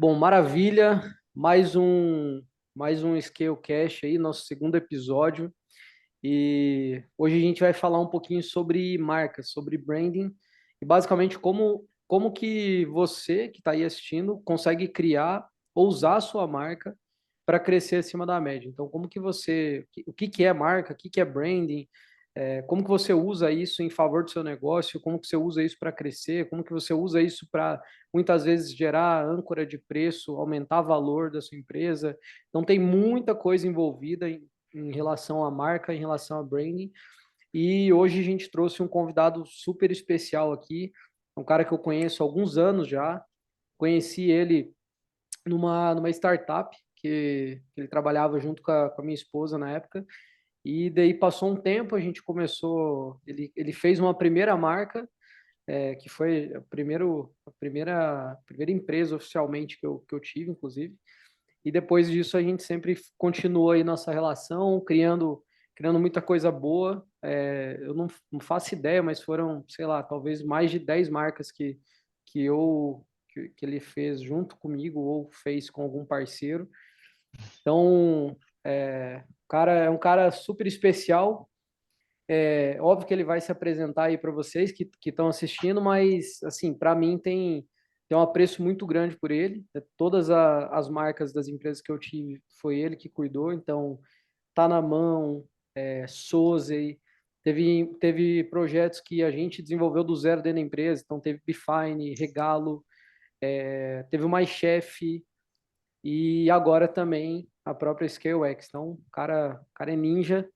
Bom, maravilha. Mais um Scalecast aí, nosso segundo episódio. E hoje a gente vai falar um pouquinho sobre marcas, sobre branding e basicamente como que você que está aí assistindo consegue criar ou usar a sua marca para crescer acima da média. Então, como que você, o que que é marca, o que que é branding, como que você usa isso em favor do seu negócio, como que você usa isso para crescer, como que você usa isso para muitas vezes gerar âncora de preço, aumentar o valor da sua empresa. Então, tem muita coisa envolvida em relação à marca, em relação a branding. E hoje a gente trouxe um convidado super especial aqui, um cara que eu conheço há alguns anos já. Conheci ele numa startup que ele trabalhava junto com a minha esposa na época. E daí passou um tempo, a gente começou. Ele fez uma primeira marca, que foi a primeira empresa oficialmente que eu tive, inclusive. E depois disso a gente sempre continuou aí nossa relação, criando muita coisa boa. Eu não faço ideia, mas foram, sei lá, talvez mais de 10 marcas que ele fez junto comigo ou fez com algum parceiro. Então, o cara é um cara super especial. É óbvio que ele vai se apresentar aí para vocês que estão assistindo, mas assim, para mim tem um apreço muito grande por ele. Todas as marcas das empresas que eu tive foi ele que cuidou, então tá na mão, Sozey, teve projetos que a gente desenvolveu do zero dentro da empresa, então teve Bifine, Regalo, teve o MyChef e agora também a própria ScaleX. Então, o cara é ninja,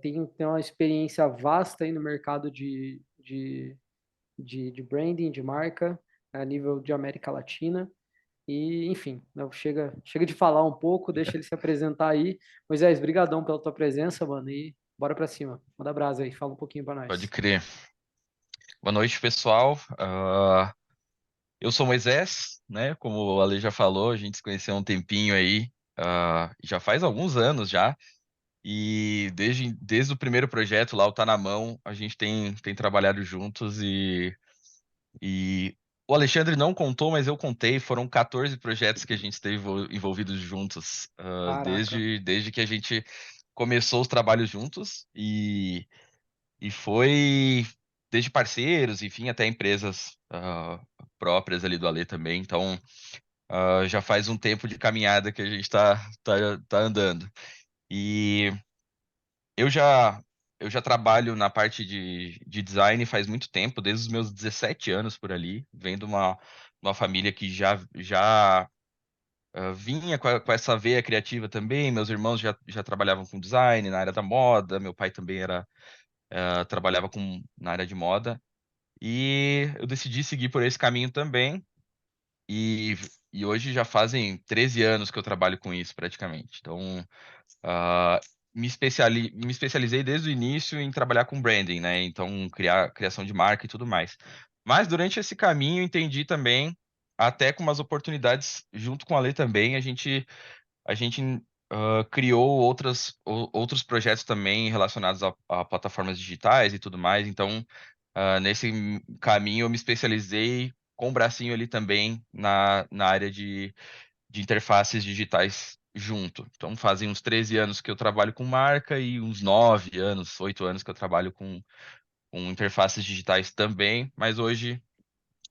tem uma experiência vasta aí no mercado de branding, de marca, a nível de América Latina. E, enfim, não, chega de falar um pouco, deixa ele se apresentar aí. Moisés, brigadão pela tua presença, mano, e bora pra cima. Manda brasa aí, fala um pouquinho pra Pode nós. crer. Boa noite, pessoal. Eu sou Moisés, né? Como o Ale já falou, a gente se conheceu há um tempinho aí, já faz alguns anos já. E desde o primeiro projeto lá, o Tá na Mão, a gente tem trabalhado juntos e o Alexandre não contou, mas eu contei, foram 14 projetos que a gente esteve envolvidos juntos, Caraca, desde que a gente começou os trabalhos juntos. E foi desde parceiros, enfim, até empresas próprias ali do Alê também. Então, já faz um tempo de caminhada que a gente tá andando. E eu já, eu já trabalho na parte de design faz muito tempo, desde os meus 17 anos por ali, vendo uma família que já vinha com essa veia criativa também. Meus irmãos já trabalhavam com design na área da moda, meu pai também trabalhava na área de moda. E eu decidi seguir por esse caminho também. E, e hoje já fazem 13 anos que eu trabalho com isso, praticamente. Então, ah, me especializei desde o início em trabalhar com branding, né? Então, criação de marca e tudo mais. Mas durante esse caminho, entendi também, até com umas oportunidades junto com a Lei também, a gente criou outros projetos também relacionados a plataformas digitais e tudo mais. Então, nesse caminho, eu me especializei com o bracinho ali também na área de interfaces digitais junto. Então, fazem uns 13 anos que eu trabalho com marca e uns 9 anos, 8 anos que eu trabalho com interfaces digitais também, mas hoje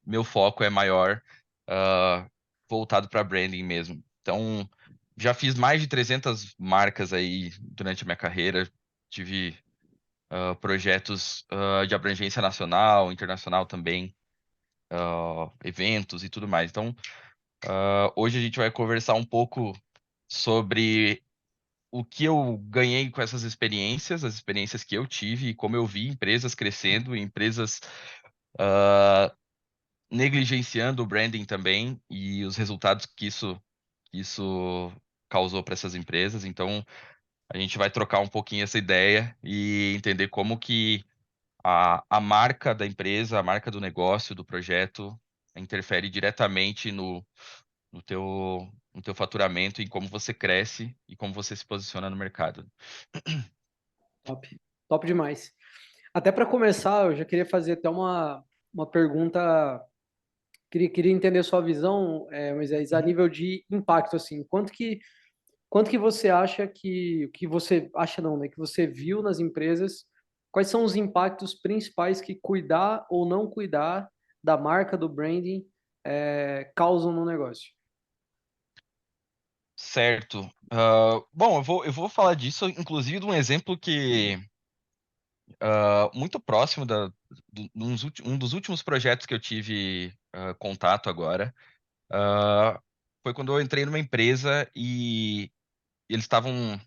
meu foco é maior, ah, voltado para branding mesmo. Então, já fiz mais de 300 marcas aí durante a minha carreira, tive projetos de abrangência nacional, internacional também, eventos e tudo mais. Então, hoje a gente vai conversar um pouco sobre o que eu ganhei com essas experiências, as experiências que eu tive e como eu vi empresas crescendo, empresas negligenciando o branding também e os resultados que isso causou para essas empresas. Então, a gente vai trocar um pouquinho essa ideia e entender como que a marca da empresa, a marca do negócio, do projeto, interfere diretamente no teu faturamento, em como você cresce e como você se posiciona no mercado. top, top demais. Até para começar, eu já queria fazer até uma pergunta queria entender a sua visão, Moisés, a Uhum. nível de impacto, assim, quanto que você acha que você acha não, né? Que você viu nas empresas, quais são os impactos principais que cuidar ou não cuidar da marca, do branding, causam no negócio? Certo. Bom, eu vou falar disso, inclusive, de um exemplo que muito próximo um dos últimos projetos que eu tive contato agora. ah, Foi quando eu entrei numa empresa e eles estavam.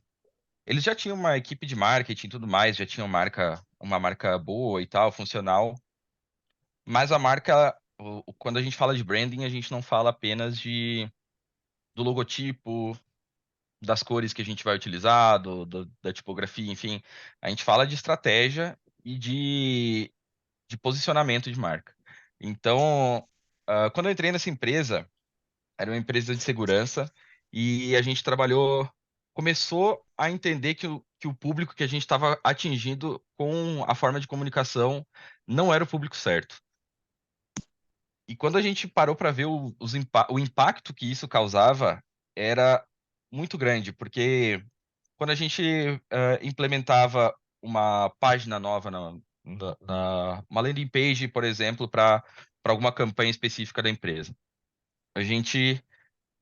Eles já tinham uma equipe de marketing e tudo mais, já tinham uma marca boa e tal, funcional. Mas a marca, quando a gente fala de branding, a gente não fala apenas do logotipo, das cores que a gente vai utilizar, da tipografia, enfim. A gente fala de estratégia e de posicionamento de marca. Então, quando eu entrei nessa empresa, era uma empresa de segurança e a gente começou a entender que o público que a gente estava atingindo com a forma de comunicação não era o público certo. E quando a gente parou para ver o impacto que isso causava, era muito grande, porque quando a gente implementava uma página nova uma landing page, por exemplo, para alguma campanha específica da empresa, a gente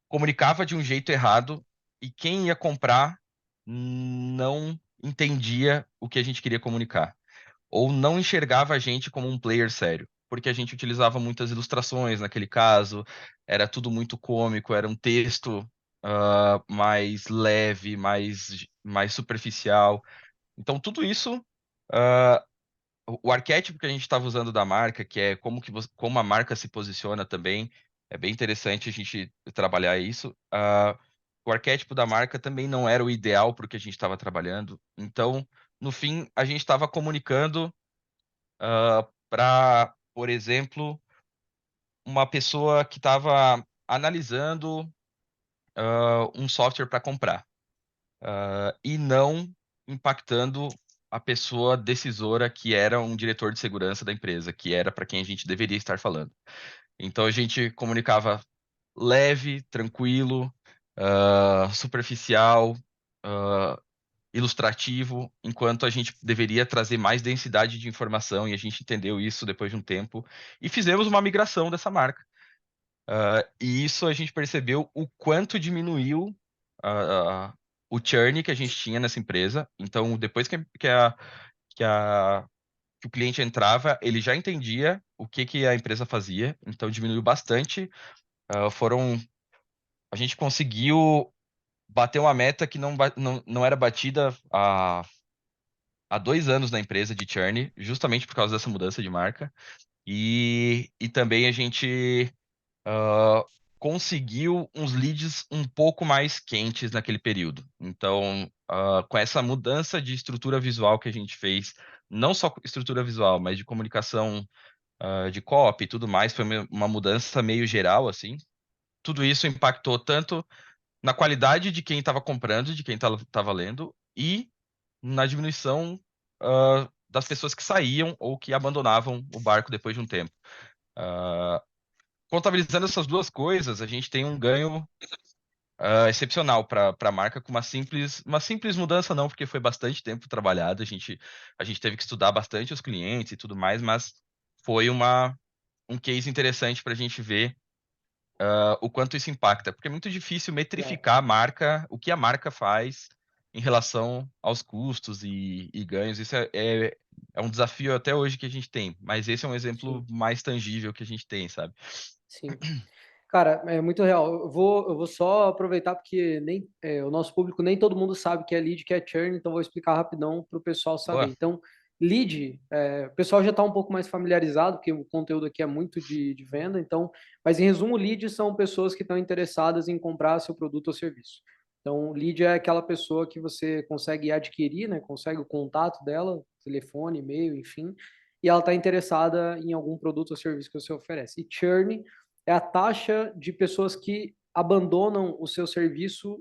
comunicava de um jeito errado e quem ia comprar não entendia o que a gente queria comunicar, ou não enxergava a gente como um player sério, porque a gente utilizava muitas ilustrações naquele caso, era tudo muito cômico, era um texto mais leve, mais superficial. Então, tudo isso, ah, o arquétipo que a gente estava usando da marca, que é como a marca se posiciona também, é bem interessante a gente trabalhar isso. O arquétipo da marca também não era o ideal para o que a gente estava trabalhando. Então, no fim, a gente estava comunicando para, por exemplo, uma pessoa que estava analisando um software para comprar, e não impactando a pessoa decisora que era um diretor de segurança da empresa, que era para quem a gente deveria estar falando. Então a gente comunicava leve, tranquilo, superficial, ah, ilustrativo, enquanto a gente deveria trazer mais densidade de informação, e a gente entendeu isso depois de um tempo e fizemos uma migração dessa marca. E isso a gente percebeu o quanto diminuiu ah, o churn que a gente tinha nessa empresa. Então, depois que, a- que o cliente entrava, ele já entendia o que, que a empresa fazia. Então, diminuiu bastante. A gente conseguiu bater uma meta que não era batida há 2 anos na empresa de churn, justamente por causa dessa mudança de marca. E também a gente ah, conseguiu uns leads um pouco mais quentes naquele período. Então, com essa mudança de estrutura visual que a gente fez, não só estrutura visual, mas de comunicação, de copy e tudo mais, foi uma mudança meio geral, assim. Tudo isso impactou tanto na qualidade de quem estava comprando, de quem estava lendo, e na diminuição, das pessoas que saíam ou que abandonavam o barco depois de um tempo. Ah, Contabilizando essas duas coisas, a gente tem um ganho excepcional para a marca com uma simples mudança, não, porque foi bastante tempo trabalhado, a gente teve que estudar bastante os clientes e tudo mais, mas foi um case interessante para a gente ver o quanto isso impacta, porque é muito difícil É, metrificar a marca, o que a marca faz em relação aos custos e ganhos. Isso é um desafio até hoje que a gente tem, mas esse é um exemplo sim, mais tangível que a gente tem, sabe? sim. Cara, é muito real. Eu vou só aproveitar porque o nosso público nem todo mundo sabe que é lead, que é churn, então vou explicar rapidão para o pessoal saber. Boa. Então, lead, o pessoal já está um pouco mais familiarizado, porque o conteúdo aqui é muito de venda, então, mas em resumo, lead são pessoas que estão interessadas em comprar seu produto ou serviço. Então, lead é aquela pessoa que você consegue adquirir, né? Consegue o contato dela, telefone, e-mail, enfim, e ela está interessada em algum produto ou serviço que você oferece. E churn é a taxa de pessoas que abandonam o seu serviço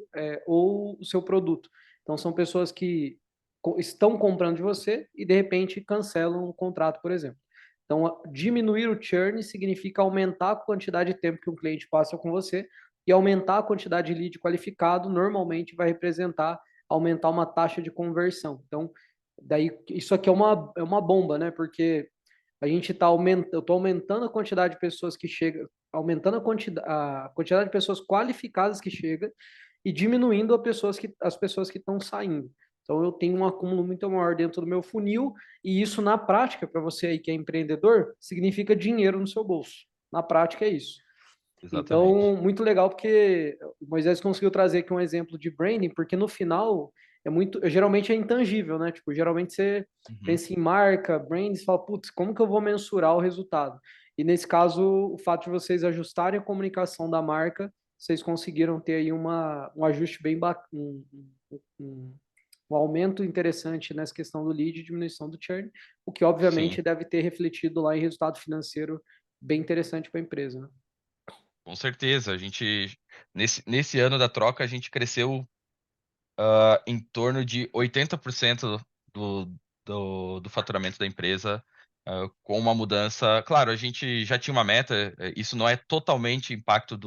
ou o seu produto. Então, são pessoas que estão comprando de você e, de repente, cancelam o contrato, por exemplo. Então, diminuir o churn significa aumentar a quantidade de tempo que um cliente passa com você e aumentar a quantidade de lead qualificado normalmente vai representar aumentar uma taxa de conversão. Então, daí isso aqui é uma bomba, né? Porque a gente está aumentando, eu estou aumentando a quantidade de pessoas que chegam, aumentando a quantidade de pessoas qualificadas que chega e diminuindo as pessoas que estão saindo. Então eu tenho um acúmulo muito maior dentro do meu funil e isso na prática, para você aí que é empreendedor, significa dinheiro no seu bolso. Na prática é isso. Exatamente. Então, muito legal porque o Moisés conseguiu trazer aqui um exemplo de branding, porque no final geralmente é intangível, né? Tipo, geralmente você Uhum. pensa em marca, brand, e fala, putz, como que eu vou mensurar o resultado? E nesse caso, o fato de vocês ajustarem a comunicação da marca, vocês conseguiram ter aí um ajuste bem bacana, um, um aumento interessante nessa questão do lead e diminuição do churn, o que Sim, obviamente deve ter refletido lá em resultado financeiro bem interessante para a empresa, né? com certeza. A gente, nesse ano da troca, a gente cresceu em torno de 80% do, do faturamento da empresa, com uma mudança. Claro, a gente já tinha uma meta, isso não é totalmente impacto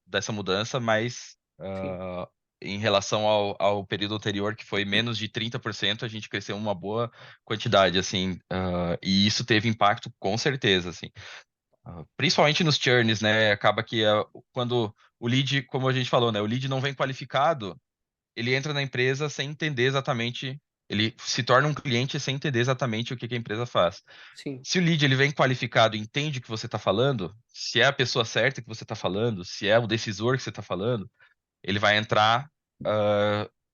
dessa mudança, mas Sim. em relação ao período anterior, que foi menos de 30%, a gente cresceu uma boa quantidade, assim, e isso teve impacto com certeza, assim. Principalmente nos churns, né? Acaba que quando o lead, como a gente falou, né? O lead não vem qualificado, ele entra na empresa sem entender exatamente, ele se torna um cliente sem entender exatamente o que que a empresa faz. Sim. Se o lead ele vem qualificado, e entende o que você está falando, se é a pessoa certa que você está falando, se é o decisor que você está falando, ele vai entrar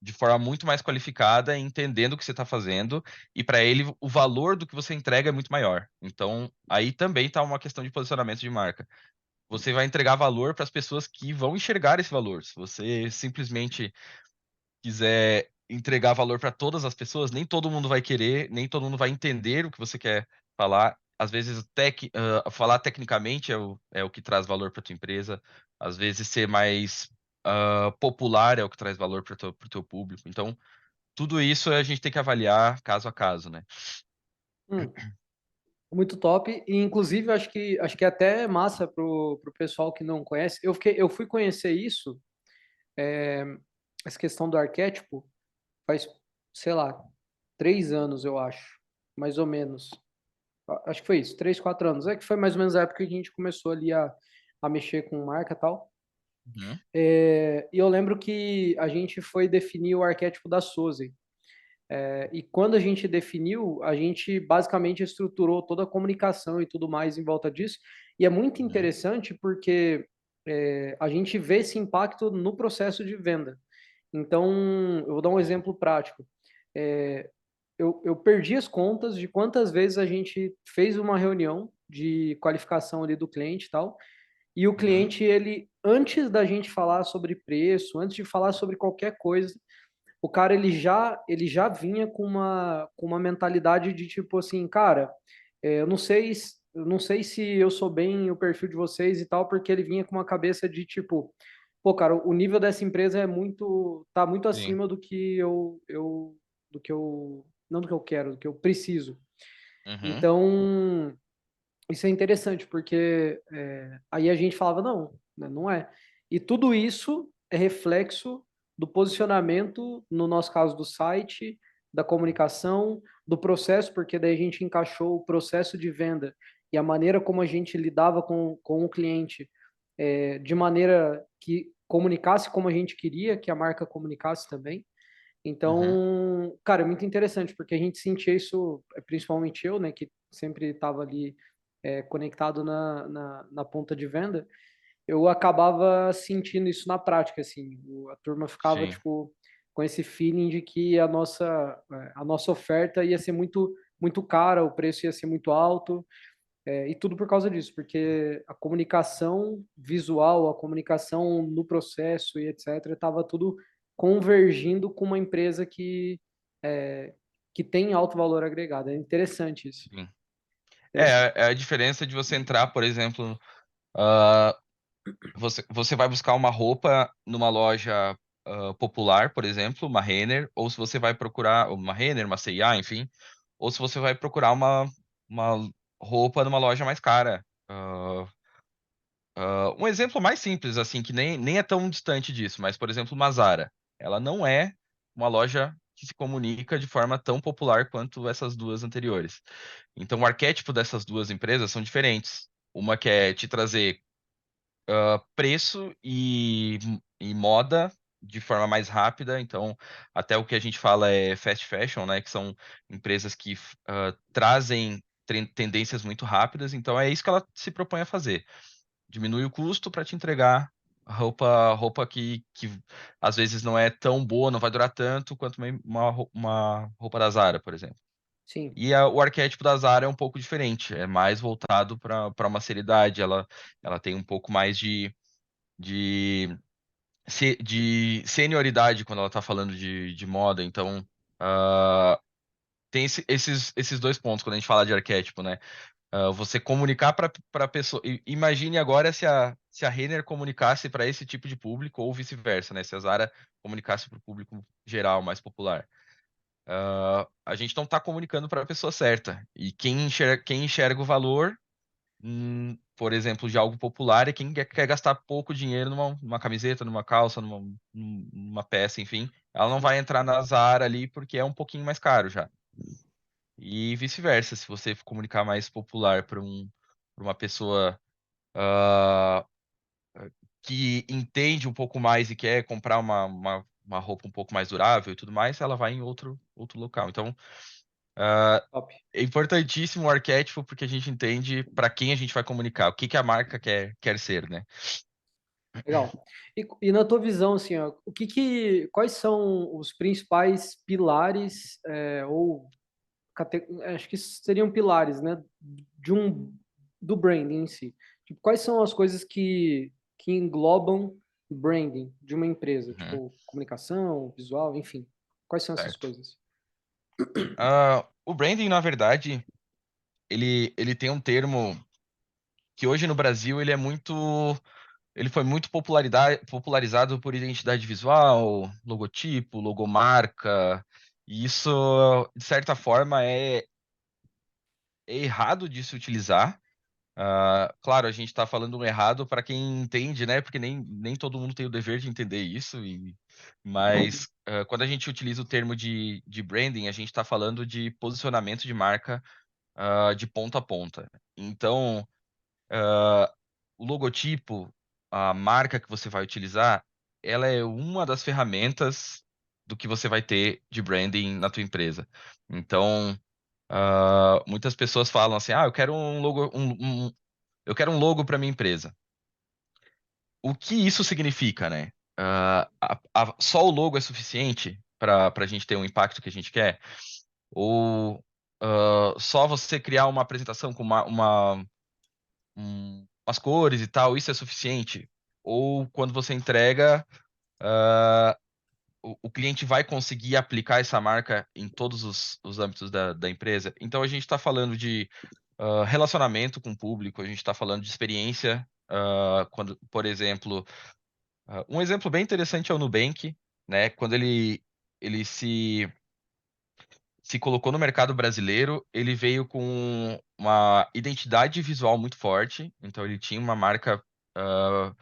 de forma muito mais qualificada, entendendo o que você está fazendo, e para ele o valor do que você entrega é muito maior. Então, aí também está uma questão de posicionamento de marca. Você vai entregar valor para as pessoas que vão enxergar esse valor. Se você simplesmente quiser entregar valor para todas as pessoas, nem todo mundo vai querer, nem todo mundo vai entender o que você quer falar. Às vezes, falar tecnicamente é o que traz valor para tua empresa. Às vezes, ser mais popular é o que traz valor para o teu público. Então, tudo isso a gente tem que avaliar caso a caso, né? Hum, muito top. E, inclusive, acho que é até massa pro pessoal que não conhece. Eu fui conhecer isso, essa questão do arquétipo, faz, sei lá, 3 anos, eu acho, mais ou menos. Acho que foi isso, 3, 4 anos. É que foi mais ou menos a época que a gente começou ali a mexer com marca e tal. Uhum, E eu lembro que a gente foi definir o arquétipo da Suzy. E quando a gente definiu, a gente basicamente estruturou toda a comunicação e tudo mais em volta disso. E é muito uhum, interessante porque a gente vê esse impacto no processo de venda. Então, eu vou dar um sim, exemplo prático. É, eu perdi as contas de quantas vezes a gente fez uma reunião de qualificação ali do cliente e tal, e o uhum, cliente, ele, antes da gente falar sobre preço, antes de falar sobre qualquer coisa, o cara ele já vinha com uma mentalidade de tipo assim, cara, eu não sei se eu sou bem o perfil de vocês e tal, porque ele vinha com uma cabeça de tipo, pô, cara, o nível dessa empresa tá muito sim, acima do que eu, não do que eu quero, do que eu preciso. uhum, Então, isso é interessante, porque aí a gente falava, não, né, não é. E tudo isso é reflexo do posicionamento, no nosso caso, do site, da comunicação, do processo, porque daí a gente encaixou o processo de venda e a maneira como a gente lidava com o cliente, de maneira que comunicasse como a gente queria que a marca comunicasse também. uhum, Então, cara, é muito interessante, porque a gente sentia isso, principalmente eu, né, que sempre estava ali conectado na ponta de venda, eu acabava sentindo isso na prática, assim, a turma ficava, sim, tipo, com esse feeling de que a nossa oferta ia ser muito cara, o preço ia ser muito alto, e tudo por causa disso, porque a comunicação visual, a comunicação no processo e etc., estava tudo convergindo com uma empresa que tem alto valor agregado. É interessante isso. sim. Interessante. É a diferença de você entrar, por exemplo, ah, você vai buscar uma roupa numa loja popular, por exemplo, uma Renner, ou se você vai procurar uma Renner, uma C&A, enfim, ou se você vai procurar uma roupa numa loja mais cara. Um exemplo mais simples, assim, que nem é tão distante disso, mas, por exemplo, uma Zara. Ela não é uma loja que se comunica de forma tão popular quanto essas duas anteriores. Então, o arquétipo dessas duas empresas são diferentes. Uma quer te trazer preço e moda de forma mais rápida. Então, até o que a gente fala é fast fashion, né? Que são empresas que trazem tendências muito rápidas. Então, é isso que ela se propõe a fazer. Diminui o custo para te entregar roupa que às vezes não é tão boa, não vai durar tanto quanto uma roupa da Zara, por exemplo. Sim, E o arquétipo da Zara é um pouco diferente, é mais voltado para uma seriedade. Ela tem um pouco mais de, de senioridade quando ela está falando de moda. Então, ah, tem esses dois pontos quando a gente fala de arquétipo, né? Você comunicar para a pessoa. Imagine agora se a Renner comunicasse para esse tipo de público ou vice-versa, né? Se a Zara comunicasse para o público geral, mais popular. A gente não está comunicando para a pessoa certa. E quem enxerga o valor, por exemplo, de algo popular é quem quer gastar pouco dinheiro numa camiseta, numa calça, numa peça, enfim. Ela não sim. vai entrar na Zara ali porque é um pouquinho mais caro já. E vice-versa, se você comunicar mais popular para uma pessoa ah, que entende um pouco mais e quer comprar uma roupa um pouco mais durável e tudo mais, ela vai em outro local. Então, Top. é importantíssimo o arquétipo porque a gente entende para quem a gente vai comunicar, o que que a marca quer ser, né? Legal. E na tua visão, assim, ó, quais são os principais pilares, ou acho que seriam pilares, né, de do branding em si? Tipo, quais são as coisas que englobam branding de uma empresa? Uhum, Tipo, comunicação, visual, enfim. Quais são essas certo. coisas? O branding, na verdade, ele tem um termo que hoje no Brasil ele foi muito popularizado por identidade visual, logotipo, logomarca, e isso, de certa forma, é errado de se utilizar. Claro, a gente está falando um errado para quem entende, né? Porque nem todo mundo tem o dever de entender isso, mas quando a gente utiliza o termo de branding, a gente está falando de posicionamento de marca de ponta a ponta. Então, o logotipo, a marca que você vai utilizar, ela é uma das ferramentas do que você vai ter de branding na tua empresa. Então, muitas pessoas falam assim, eu quero um logo, eu quero um logo para minha empresa. O que isso significa, né? Só o logo é suficiente para a gente ter um impacto que a gente quer? Ou só você criar uma apresentação com umas cores e tal, isso é suficiente? Ou quando você entrega, ah, o cliente vai conseguir aplicar essa marca em todos os âmbitos da empresa? Então a gente está falando de relacionamento com o público, a gente está falando de experiência. Quando, por exemplo, um exemplo bem interessante é o Nubank, né? Quando ele se colocou no mercado brasileiro, ele veio com uma identidade visual muito forte, então ele tinha uma marca ah,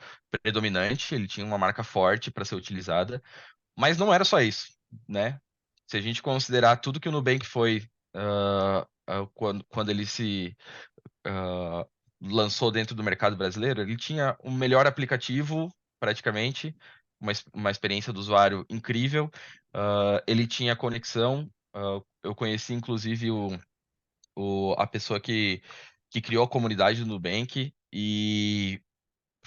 predominante, ele tinha uma marca forte para ser utilizada, mas não era só isso, né? Se a gente considerar tudo que o Nubank foi quando ele se ah, lançou dentro do mercado brasileiro, ele tinha o melhor aplicativo, praticamente, uma experiência do usuário incrível. Ele tinha conexão. Eu conheci, inclusive, a pessoa que criou a comunidade do Nubank e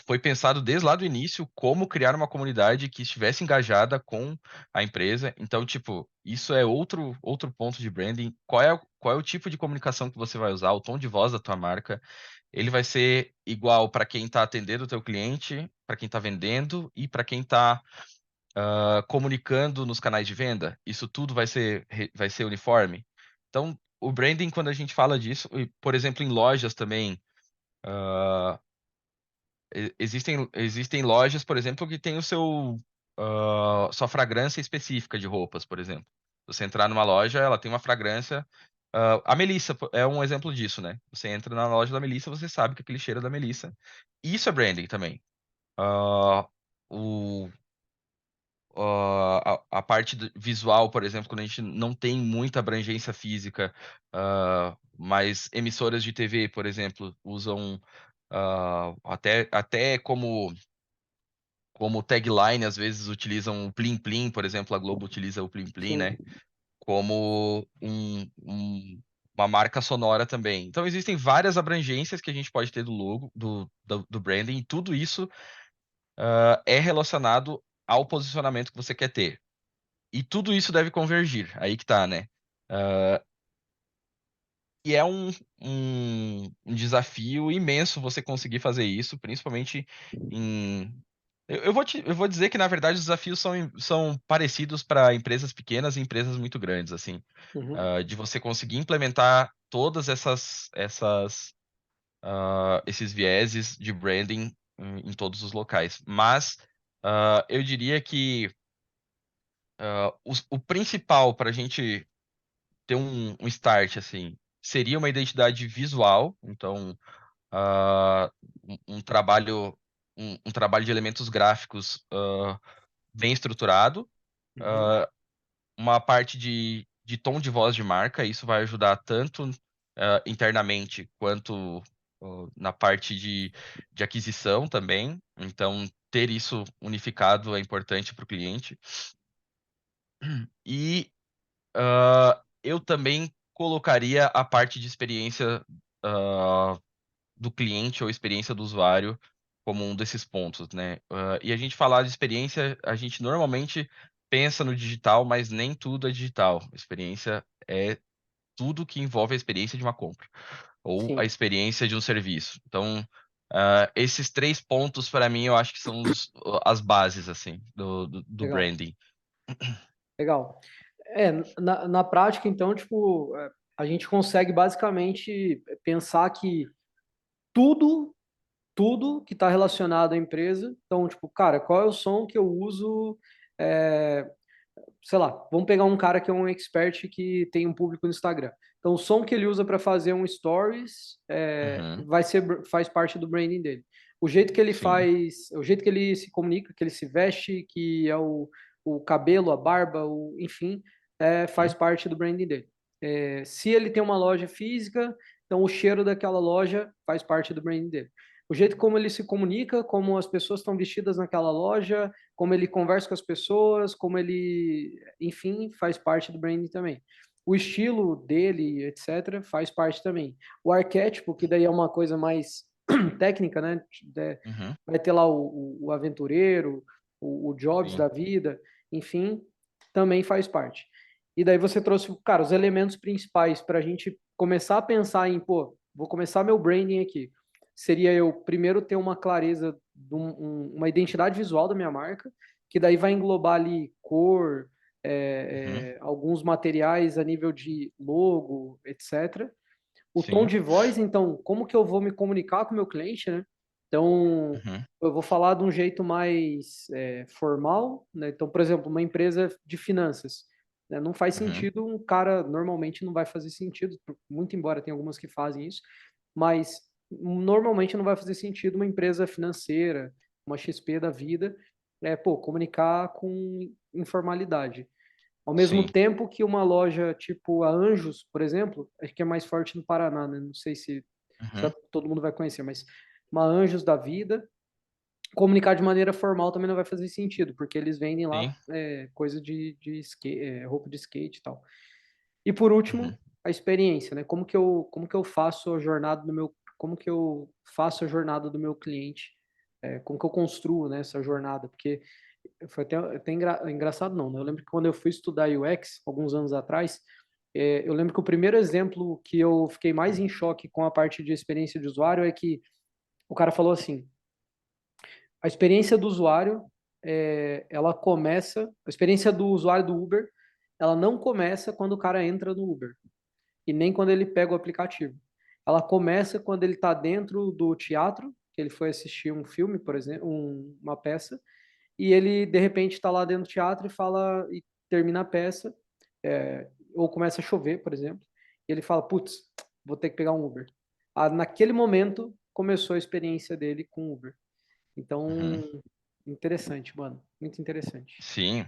foi pensado desde lá do início como criar uma comunidade que estivesse engajada com a empresa. Então, tipo, isso é outro ponto de branding. Qual é o tipo de comunicação que você vai usar, o tom de voz da tua marca? Ele vai ser igual para quem está atendendo o teu cliente, para quem está vendendo e para quem está comunicando nos canais de venda. Isso tudo vai ser uniforme. Então, o branding, quando a gente fala disso, e, por exemplo, em lojas também, existem lojas, por exemplo, que tem sua fragrância específica de roupas, por exemplo. Se você entrar numa loja, ela tem uma fragrância A Melissa é um exemplo disso, né? Você entra na loja da Melissa, você sabe que aquele cheiro é da Melissa. Isso é branding também. Ah, o, a parte visual, por exemplo, quando a gente não tem muita abrangência física, mas emissoras de TV, por exemplo, usam até como tagline, às vezes utilizam o Plim Plim, por exemplo, a Globo utiliza o Plim Plim, Sim. né? Como uma marca sonora também. Então existem várias abrangências que a gente pode ter do logo, do branding, e tudo isso é relacionado ao posicionamento que você quer ter. E tudo isso deve convergir, aí que tá, né? E é um desafio imenso você conseguir fazer isso, principalmente em. Eu vou dizer que, na verdade, os desafios são parecidos para empresas pequenas e empresas muito grandes, assim. Uhum. De você conseguir implementar todas esses vieses de branding em todos os locais. Mas eu diria que o principal para a gente ter um start, assim, seria uma identidade visual. Então, ah, um trabalho, um trabalho de elementos gráficos bem estruturado, Uhum. ah, uma parte de tom de voz de marca. Isso vai ajudar tanto internamente quanto na parte de aquisição também. Então, ter isso unificado é importante para o cliente. E eu também colocaria a parte de experiência do cliente ou experiência do usuário como um desses pontos, né? E a gente falar de experiência, a gente normalmente pensa no digital, mas nem tudo é digital. Experiência é tudo que envolve a experiência de uma compra ou a Sim. experiência de um serviço. Então, esses três pontos, para mim, eu acho que são as bases, assim, do Legal. branding. Legal. Na prática, então, tipo, a gente consegue basicamente pensar que tudo, tudo que está relacionado à empresa, então, tipo, cara, qual é o som que eu uso? é, Sei lá, vamos pegar um cara que é um expert que tem um público no Instagram. Então, o som que ele usa para fazer um stories Uhum, faz parte do branding dele. O jeito que ele sim. faz, o jeito que ele se comunica, que ele se veste, que é o cabelo, a barba, enfim, faz Uhum, parte do branding dele. Se ele tem uma loja física, então o cheiro daquela loja faz parte do branding dele. O jeito como ele se comunica, como as pessoas estão vestidas naquela loja, como ele conversa com as pessoas, como ele, enfim, faz parte do branding também. O estilo dele, etc., faz parte também. O arquétipo, que daí é uma coisa mais técnica, né? uhum, Vai ter lá o aventureiro, o Jobs sim. da vida, enfim, também faz parte. E daí você trouxe, cara, os elementos principais para a gente começar a pensar em, pô, vou começar meu branding aqui. Seria eu primeiro ter uma clareza, uma identidade visual da minha marca, que daí vai englobar ali cor, Uhum, alguns materiais a nível de logo, etc. O tom sim. de voz, então, como que eu vou me comunicar com o meu cliente, né? Então, Uhum, eu vou falar de um jeito mais formal, né? Então, por exemplo, uma empresa de finanças, né? Não faz uhum, sentido, um cara normalmente não vai fazer sentido, muito embora tenha algumas que fazem isso, mas normalmente não vai fazer sentido uma empresa financeira, uma XP da vida, pô, comunicar com informalidade. Ao mesmo sim. tempo que uma loja tipo a Anjos, por exemplo, acho que é mais forte no Paraná, né? Não sei se Uhum, todo mundo vai conhecer, mas uma Anjos da vida, comunicar de maneira formal também não vai fazer sentido, porque eles vendem lá sim. coisa de skate, roupa de skate e tal. E por último, Uhum, a experiência, né? Como que eu faço a jornada do meu, como que eu faço a jornada do meu cliente? Como que eu construo, né, essa jornada? Porque foi até engraçado, não, né? Eu lembro que quando eu fui estudar UX, alguns anos atrás, eu lembro que o primeiro exemplo que eu fiquei mais em choque com a parte de experiência de usuário é que o cara falou assim: a experiência do usuário, ela começa, a experiência do usuário do Uber, ela não começa quando o cara entra no Uber e nem quando ele pega o aplicativo. Ela começa quando ele está dentro do teatro, que ele foi assistir um filme, por exemplo, uma peça, e ele de repente está lá dentro do teatro e fala e termina a peça, ou começa a chover, por exemplo, e ele fala, putz, vou ter que pegar um Uber. Naquele momento começou a experiência dele com Uber. Uhum. Então, interessante, mano. Muito interessante. Sim.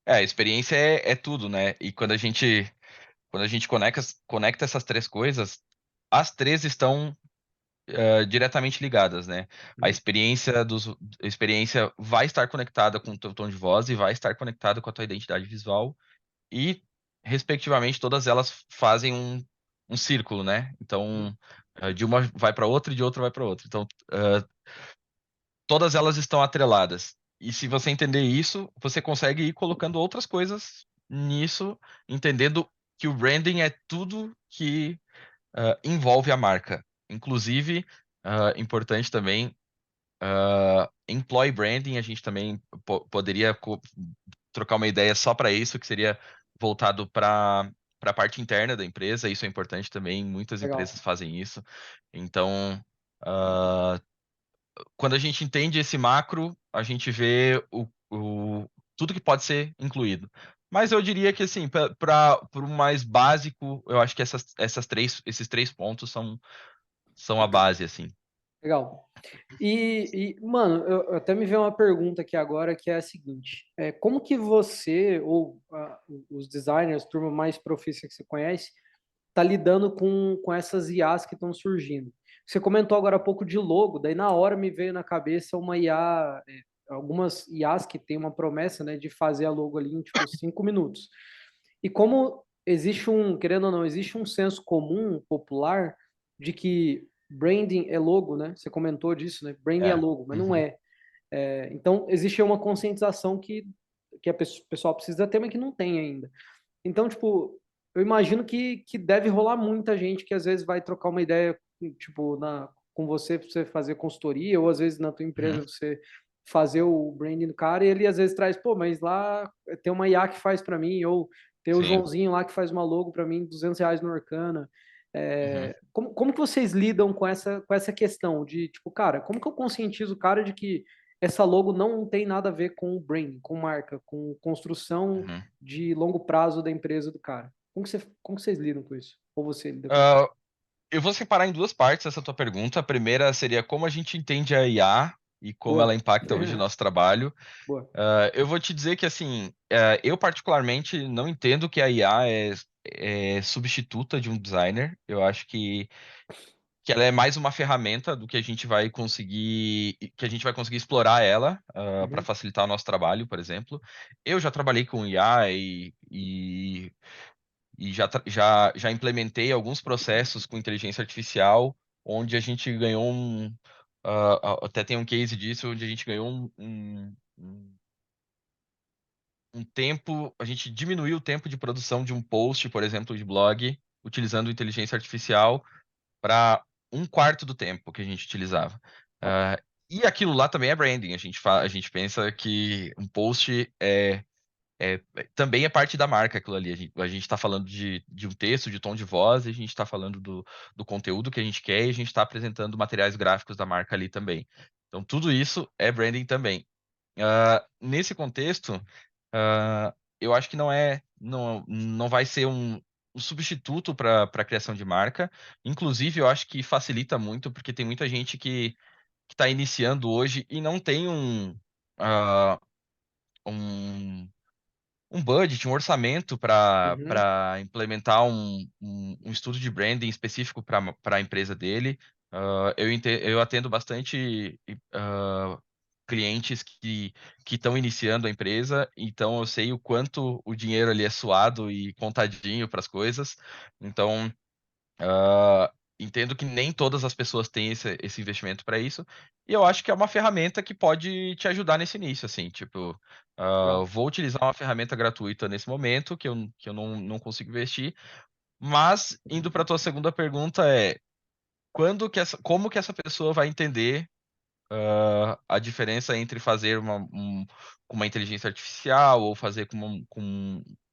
A experiência é tudo, né? E quando a gente conecta essas três coisas, as três estão diretamente ligadas, né? A Uhum. experiência vai estar conectada com o teu tom de voz e vai estar conectada com a tua identidade visual e, respectivamente, todas elas fazem um círculo, né? Uhum. Então, de uma vai para outra e de outra vai para outra. Então, todas elas estão atreladas. E se você entender isso, você consegue ir colocando outras coisas nisso, entendendo que o branding é tudo que envolve a marca. Inclusive, importante também, employee branding, a gente também poderia trocar uma ideia só para isso, que seria voltado para a parte interna da empresa. Isso é importante também, muitas Legal. empresas fazem isso. Então, ah, quando a gente entende esse macro, a gente vê tudo que pode ser incluído. Mas eu diria que, assim, para o mais básico, eu acho que esses três pontos são a base, assim. Legal. Mano, eu até me veio uma pergunta aqui agora que é a seguinte: como que você, ou os designers, turma mais profissa que você conhece, tá lidando com essas IAs que estão surgindo? Você comentou agora há pouco de logo, daí na hora me veio na cabeça uma IA, algumas IAs que tem uma promessa, né, de fazer a logo ali em tipo 5 minutos. E como existe querendo ou não, existe um senso comum, popular, de que branding é logo, né? Você comentou disso, né? Branding é É. logo, mas não Uhum. é. Então, existe uma conscientização que a pessoal precisa ter, mas que não tem ainda. Então, tipo, eu imagino que deve rolar muita gente que às vezes vai trocar uma ideia, tipo, com você pra você fazer consultoria, ou às vezes na tua empresa Uhum. você fazer o branding do cara, e ele às vezes traz, pô, mas lá tem uma IA que faz para mim, ou tem o Sim. Joãozinho lá que faz uma logo para mim, R$ 200 no Orkana. Uhum. Como que vocês lidam com essa questão de, tipo, cara, como que eu conscientizo o cara de que essa logo não tem nada a ver com o branding, com marca, com construção Uhum. de longo prazo da empresa do cara? Como que vocês lidam com isso? Ou você lida com isso? Ah, eu vou separar em duas partes essa tua pergunta. A primeira seria como a gente entende a IA e como ela Boa. impacta hoje o nosso trabalho. Boa. Eu vou te dizer que, assim, eu particularmente não entendo que a IA é substituta de um designer. Eu acho que ela é mais uma ferramenta do que a gente vai conseguir explorar ela para Uhum, facilitar o nosso trabalho, por exemplo. Eu já trabalhei com IA e já implementei alguns processos com inteligência artificial, onde a gente ganhou até tem um case disso, onde a gente ganhou um tempo, a gente diminuiu o tempo de produção de um post, por exemplo, de blog, utilizando inteligência artificial para um quarto do tempo que a gente utilizava. top. E aquilo lá também é branding. A gente pensa que um post também é parte da marca aquilo ali. A gente está falando de um texto, de tom de voz, e a gente está falando do conteúdo que a gente quer e a gente está apresentando materiais gráficos da marca ali também. Então, tudo isso é branding também. Nesse contexto, eu acho que não vai ser um substituto para a criação de marca. Inclusive, eu acho que facilita muito, porque tem muita gente que está iniciando hoje e não tem ah, um, um budget, um orçamento para Uhum, para implementar um estudo de branding específico para a empresa dele. Eu atendo bastante clientes que estão iniciando a empresa, então eu sei o quanto o dinheiro ali é suado e contadinho para as coisas. Então, entendo que nem todas as pessoas têm esse investimento para isso, e eu acho que é uma ferramenta que pode te ajudar nesse início, assim, tipo, legal. vou utilizar uma ferramenta gratuita nesse momento, que eu não consigo investir, mas indo para a tua segunda pergunta como que essa pessoa vai entender a diferença entre fazer com uma inteligência artificial ou fazer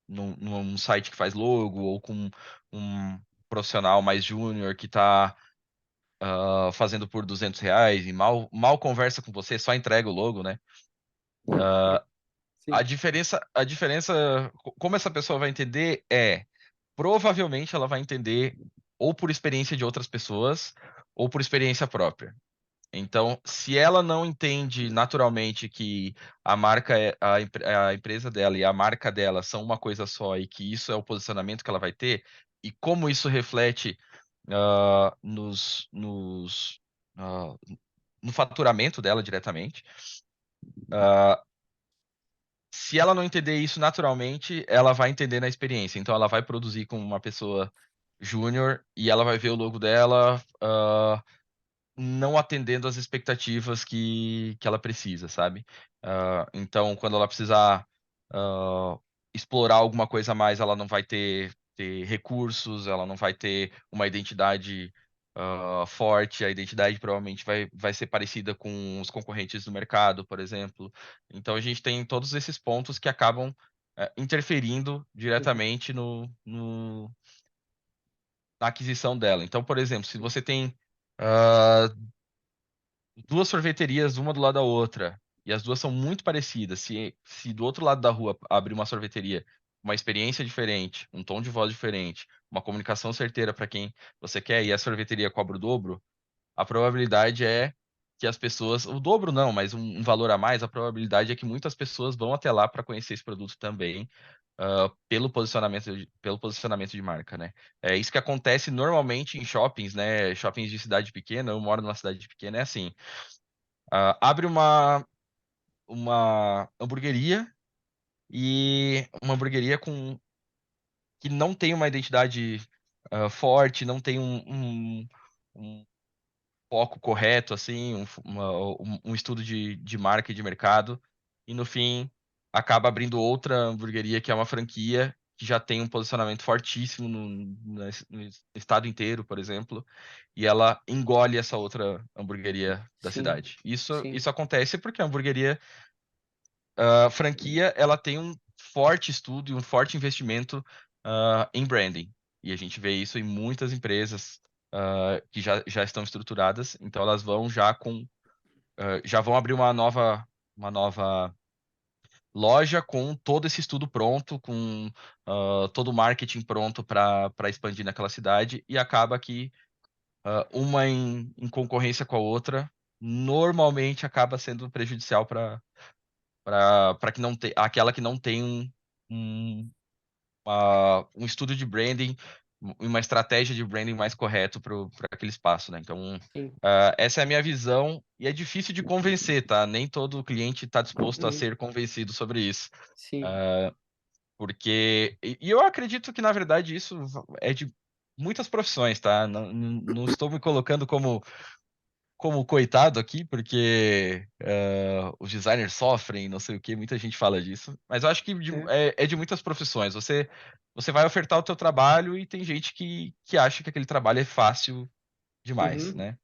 num site que faz logo ou com um profissional mais júnior que está fazendo por R$ 200 e mal conversa com você, só entrega o logo, né? A Sim. diferença, como essa pessoa vai entender é provavelmente ela vai entender ou por experiência de outras pessoas ou por experiência própria. Então, se ela não entende naturalmente que a marca, a empresa dela e a marca dela são uma coisa só e que isso é o posicionamento que ela vai ter, e como isso reflete ah, nos, nos, ah, no faturamento dela diretamente, se ela não entender isso naturalmente, ela vai entender na experiência. Então, ela vai produzir com uma pessoa júnior e ela vai ver o logo dela, não atendendo às expectativas que ela precisa, sabe? Então, quando ela precisar ah, explorar alguma coisa a mais, ela não vai ter recursos, ela não vai ter uma identidade forte, a identidade provavelmente vai ser parecida com os concorrentes do mercado, por exemplo. Então, a gente tem todos esses pontos que acabam interferindo Uhum. diretamente na aquisição dela. Então, por exemplo, se você tem ah, duas sorveterias, uma do lado da outra, e as duas são muito parecidas. Se do outro lado da rua abrir uma sorveteria, uma experiência diferente, um tom de voz diferente, uma comunicação certeira para quem você quer, e a sorveteria cobra o dobro, a probabilidade é que as pessoas, o dobro não, mas um valor a mais, a probabilidade é que muitas pessoas vão até lá para conhecer esse produto também, pelo posicionamento de marca, né? É isso que acontece normalmente em shoppings, né? Shoppings de cidade pequena, eu moro numa cidade pequena, é assim. Abre uma hamburgueria e uma hamburgueria que não tem uma identidade forte, não tem um foco correto, assim, um estudo de marca e de mercado, e no fim acaba abrindo outra hamburgueria que é uma franquia que já tem um posicionamento fortíssimo no estado inteiro, por exemplo, e ela engole essa outra hamburgueria da Sim, cidade. Isso sim. acontece porque a hamburgueria a franquia ela tem um forte estudo e um forte investimento em branding. E a gente vê isso em muitas empresas que já estão estruturadas, então elas vão já vão abrir uma nova loja com todo esse estudo pronto, com todo o marketing pronto para expandir naquela cidade, e acaba que uma em concorrência com a outra normalmente acaba sendo prejudicial para que não te, aquela que não tem um, um estudo de branding, uma estratégia de branding mais correto para aquele espaço, né? Então, Sim. essa é a minha visão e é difícil de convencer, tá? Nem todo cliente está disposto a Uhum. ser convencido sobre isso, Sim. porque e eu acredito que na verdade isso é de muitas profissões, tá? Não estou me colocando como coitado aqui, porque os designers sofrem, não sei o que, muita gente fala disso. Mas eu acho que É. é de muitas profissões. Você vai ofertar o teu trabalho e tem gente que acha que aquele trabalho é fácil demais, Uhum. né?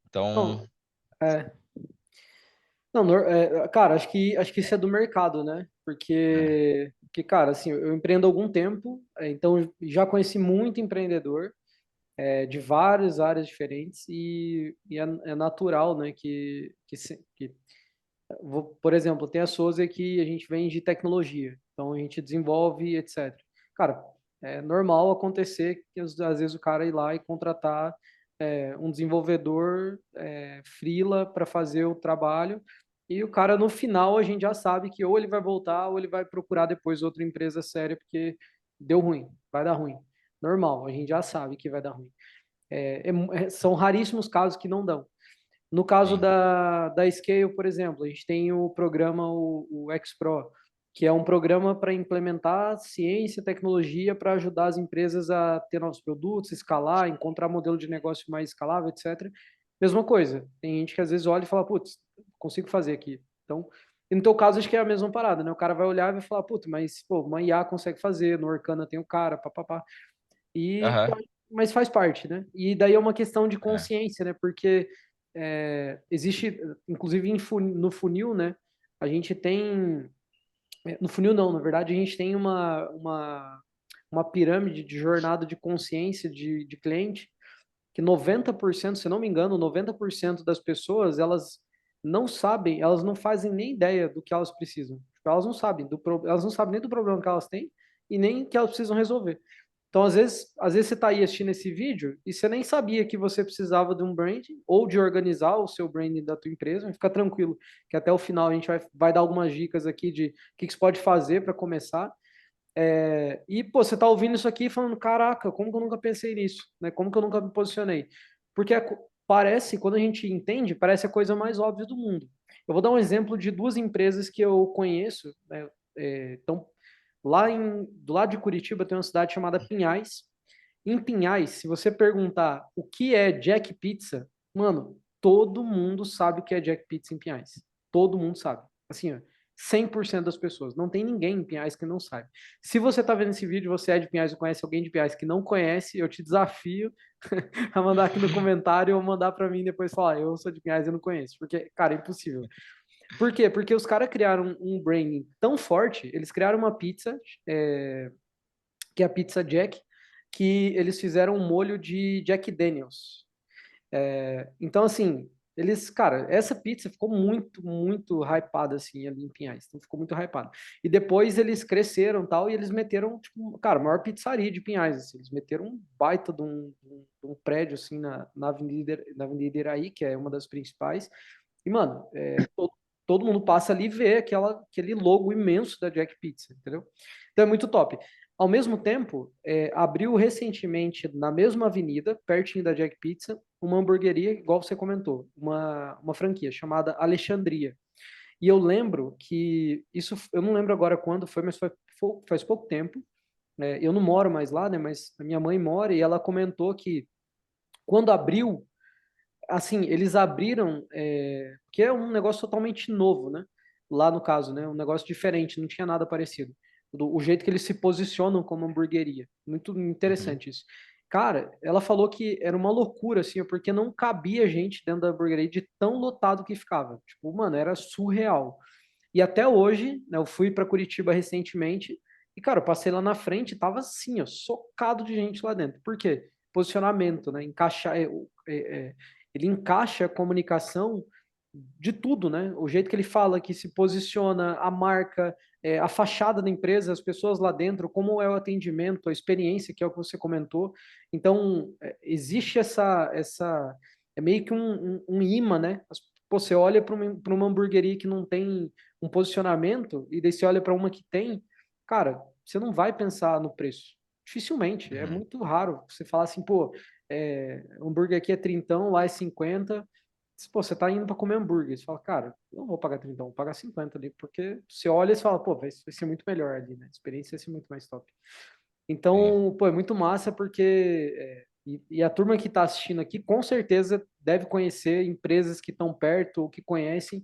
Então, Não, é. Não, cara, acho que isso é do mercado, né? é, Cara, assim, eu empreendo há algum tempo, então já conheci muito empreendedor, de várias áreas diferentes e é natural, né, por exemplo, tem a Souza que a gente vende tecnologia, então a gente desenvolve, etc. Cara, é normal acontecer que às vezes o cara ir lá e contratar um desenvolvedor freela para fazer o trabalho e o cara no final a gente já sabe que ou ele vai voltar ou ele vai procurar depois outra empresa séria porque deu ruim, vai dar ruim. Normal, a gente já sabe que vai dar ruim. São raríssimos casos que não dão. No caso sim. da Scale, por exemplo, a gente tem o programa, o XPro, que é um programa para implementar ciência e tecnologia para ajudar as empresas a ter novos produtos, escalar, encontrar modelo de negócio mais escalável, etc. Mesma coisa, tem gente que às vezes olha e fala, putz, consigo fazer aqui. Então, e no teu caso, acho que é a mesma parada, né? O cara vai olhar e vai falar, putz, mas pô, uma IA consegue fazer, no Orkana tem o cara, papapá. E, Aham, mas faz parte, né? E daí é uma questão de é, consciência, né? Porque existe, inclusive no funil, né? A gente tem, no funil não, na verdade a gente tem uma pirâmide de jornada de consciência de cliente que 90%, se não me engano, 90% das pessoas, elas não sabem, elas não fazem nem ideia do que elas precisam. Tipo, elas não sabem nem do problema que elas têm e nem que elas precisam resolver. Então, às vezes você está aí assistindo esse vídeo e você nem sabia que você precisava de um branding ou de organizar o seu branding da tua empresa. Mas fica tranquilo, que até o final a gente vai dar algumas dicas aqui de o que que você pode fazer para começar. E, pô, você tá ouvindo isso aqui falando, caraca, como que eu nunca pensei nisso, né? Como que eu nunca me posicionei? Porque parece, quando a gente entende, parece a coisa mais óbvia do mundo. Eu vou dar um exemplo de duas empresas que eu conheço, né? Então, do lado de Curitiba tem uma cidade chamada Pinhais. Em Pinhais, se você perguntar o que é Jack Pizza, mano, todo mundo sabe o que é Jack Pizza em Pinhais. Todo mundo sabe. Assim, ó, 100% das pessoas. Não tem ninguém em Pinhais que não sabe. Se você tá vendo esse vídeo, você é de Pinhais ou conhece alguém de Pinhais que não conhece, eu te desafio a mandar aqui no comentário ou mandar para mim depois falar, eu sou de Pinhais e eu não conheço. Porque, cara, é impossível. Por quê? Porque os caras criaram um branding tão forte, eles criaram uma pizza, é, que é a Pizza Jack, que eles fizeram um molho de Jack Daniels. Então, assim, cara, essa pizza ficou muito, muito hypada, assim, ali em Pinhais. Então, ficou muito hypada. E depois eles cresceram tal, e eles meteram, tipo, cara, a maior pizzaria de Pinhais, assim. Eles meteram um baita de um prédio, assim, na Avenida Iraí, que é uma das principais. E, mano, todo mundo passa ali e vê aquele logo imenso da Jack Pizza, entendeu? Então é muito top. Ao mesmo tempo, abriu recentemente na mesma avenida, pertinho da Jack Pizza, uma hamburgueria, igual você comentou, uma franquia chamada Alexandria. E eu lembro que isso, eu não lembro agora quando foi, mas faz pouco tempo. Eu não moro mais lá, né? Mas a minha mãe mora e ela comentou que quando abriu, assim, eles abriram, que é um negócio totalmente novo, né? Lá no caso, né? Um negócio diferente, não tinha nada parecido. O jeito que eles se posicionam como hamburgueria. Muito Uhum. interessante isso. Cara, ela falou que era uma loucura, assim, porque não cabia gente dentro da hamburgueria de tão lotado que ficava. Tipo, mano, era surreal. E até hoje, né, eu fui para Curitiba recentemente e, cara, eu passei lá na frente e tava assim, ó, socado de gente lá dentro. Por quê? Posicionamento, né? Ele encaixa a comunicação de tudo, né? O jeito que ele fala, que se posiciona, a marca, a fachada da empresa, as pessoas lá dentro, como é o atendimento, a experiência, que é o que você comentou. Então, existe é meio que um imã, né? Pô, você olha para uma hamburgueria que não tem um posicionamento, e daí você olha para uma que tem, cara, você não vai pensar no preço. Dificilmente, é Uhum. muito raro você falar assim, pô, hambúrguer aqui é trintão, lá é 50. Pô, você tá indo para comer hambúrguer, você fala, cara, eu não vou pagar trintão, vou pagar 50 ali, porque você olha e você fala, pô, vai ser muito melhor ali, né? A experiência vai ser muito mais top. Sim. Então, pô, é muito massa porque e a turma que está assistindo aqui com certeza deve conhecer empresas que estão perto ou que conhecem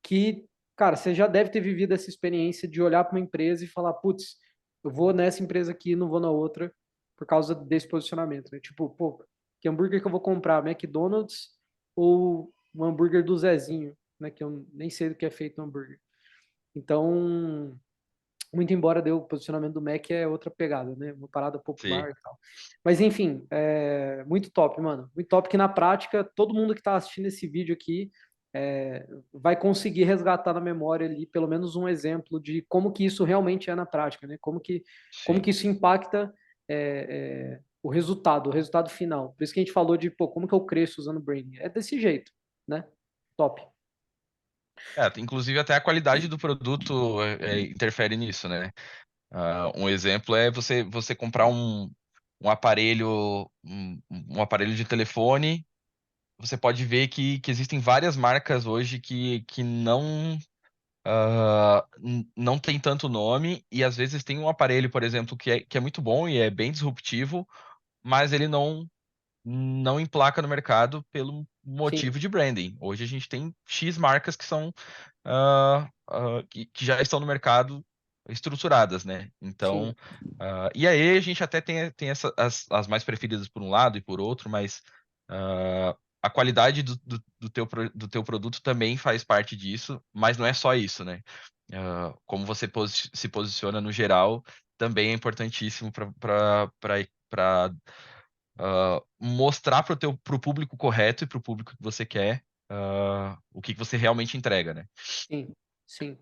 que, cara, você já deve ter vivido essa experiência de olhar para uma empresa e falar, putz, eu vou nessa empresa aqui, não vou na outra por causa desse posicionamento, né? Tipo, pô, que hambúrguer que eu vou comprar, McDonald's ou um hambúrguer do Zezinho, né? Que eu nem sei do que é feito um hambúrguer. Então, muito embora dê o posicionamento do Mac é outra pegada, né? Uma parada Sim. popular e tal. Mas enfim, muito top, mano. Muito top que na prática todo mundo que está assistindo esse vídeo aqui vai conseguir resgatar na memória ali pelo menos um exemplo de como que isso realmente é na prática, né? Como que Sim. isso impacta o resultado final. Por isso que a gente falou de, pô, como que eu cresço usando branding? É desse jeito, né? Top. Inclusive até a qualidade do produto interfere nisso, né? Um exemplo é você comprar um aparelho, um aparelho de telefone. Você pode ver que existem várias marcas hoje que não tem tanto nome, e às vezes tem um aparelho, por exemplo, que é muito bom e é bem disruptivo, mas ele não emplaca no mercado pelo Sim, motivo de branding. Hoje a gente tem X marcas que são que já estão no mercado estruturadas, né? sim, Então, e aí a gente até tem as mais preferidas por um lado e por outro, mas a qualidade do teu produto também faz parte disso, mas não é só isso, né? Como você se posiciona no geral também é importantíssimo para mostrar pro público correto e pro público que você quer o que você realmente entrega, né? sim, sim.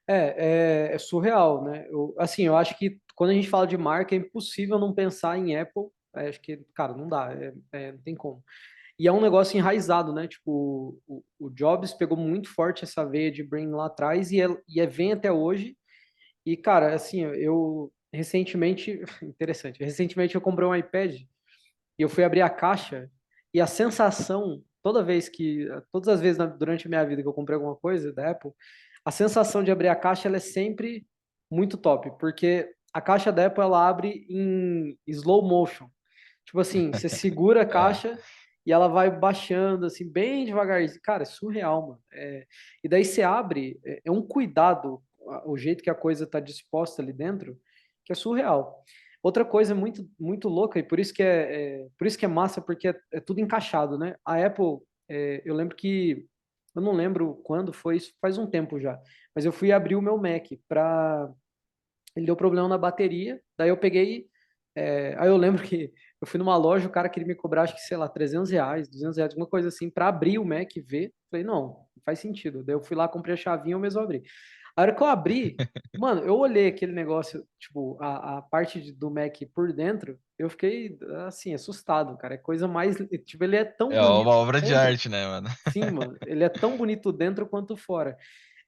É surreal, né? Assim, eu acho que quando a gente fala de marca, é impossível não pensar em Apple. Acho que, cara, não dá, não tem como. E é um negócio enraizado, né? Tipo, o Jobs pegou muito forte essa veia de Brain lá atrás vem até hoje. E, cara, assim, eu recentemente, interessante, recentemente eu comprei um iPad e eu fui abrir a caixa e a sensação, todas as vezes durante a minha vida que eu comprei alguma coisa da Apple, a sensação de abrir a caixa ela é sempre muito top, porque a caixa da Apple ela abre em slow motion. Tipo assim, você segura a É, caixa e ela vai baixando assim bem devagarzinho. Cara, é surreal, mano. E daí você abre, é um cuidado, o jeito que a coisa tá disposta ali dentro, que é surreal. Outra coisa muito muito louca e por isso que é massa, porque é tudo encaixado, né? A Apple, eu lembro que eu não lembro quando foi, isso faz um tempo já, mas eu fui abrir o meu Mac para ele deu problema na bateria, daí eu peguei. Aí eu lembro que eu fui numa loja, o cara queria me cobrar, acho que, sei lá, R$ 300, R$ 200, alguma coisa assim, para abrir o Mac e ver. Falei, não faz sentido. Daí eu fui lá, comprei a chavinha, eu mesmo abri. A hora que eu abri, mano, eu olhei aquele negócio, tipo, a parte do Mac por dentro, eu fiquei, assim, assustado, cara. É coisa mais. Tipo, ele é tão é bonito uma obra de dentro. arte, né, mano? Sim, mano, ele é tão bonito dentro quanto fora.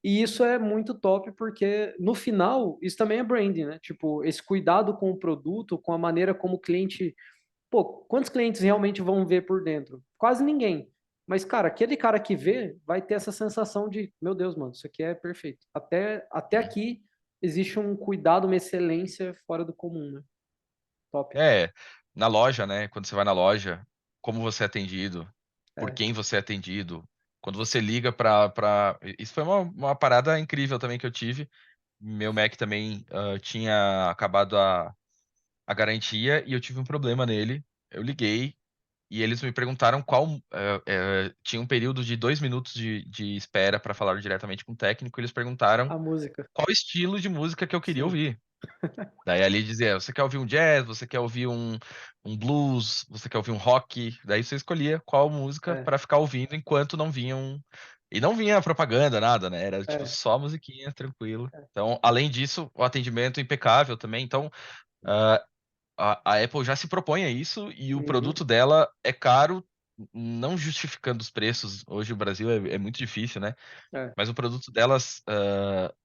E isso é muito top porque no final isso também é branding, né? Tipo, esse cuidado com o produto, com a maneira como o cliente, pô, quantos clientes realmente vão ver por dentro? Quase ninguém. Mas cara, aquele cara que vê vai ter essa sensação de, meu Deus, mano, isso aqui é perfeito. Até aqui existe um cuidado, uma excelência fora do comum, né? Top. É, na loja, né? Quando você vai na loja, como você é atendido, por É, quem você é atendido, quando você liga pra... Isso foi uma parada incrível também que eu tive. Meu Mac também tinha acabado a garantia e eu tive um problema nele. Eu liguei e eles me perguntaram qual. Tinha um período de 2 minutos de espera para falar diretamente com o técnico. E eles perguntaram a música. qual estilo de música que eu queria Sim. ouvir. Daí ali dizia: você quer ouvir um jazz, você quer ouvir um blues, você quer ouvir um rock. Daí você escolhia qual música É, para ficar ouvindo enquanto não vinham. E não vinha propaganda, nada, né? Era tipo é, só a musiquinha, tranquilo. Então, além disso, o atendimento impecável também. Então, ah, a Apple já se propõe a isso e o uhum, produto dela é caro, não justificando os preços. Hoje o Brasil é muito difícil, né? é, Mas o produto delas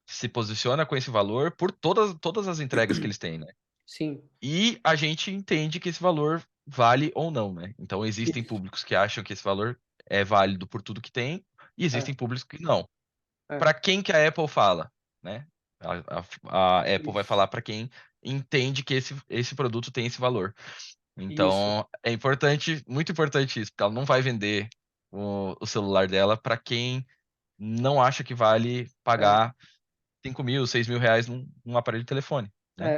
se posiciona com esse valor por todas as entregas que eles têm, né? sim. E a gente entende que esse valor vale ou não, né? Então existem Isso. públicos que acham que esse valor é válido por tudo que tem e É, existem públicos que não. é, Para quem que a Apple fala, né? A Apple vai isso. falar para quem entende que esse produto tem esse valor. Isso. Então, é importante, muito importante isso, porque ela não vai vender o celular dela para quem não acha que vale É, pagar 5.000, R$ 6.000 num aparelho de telefone, né?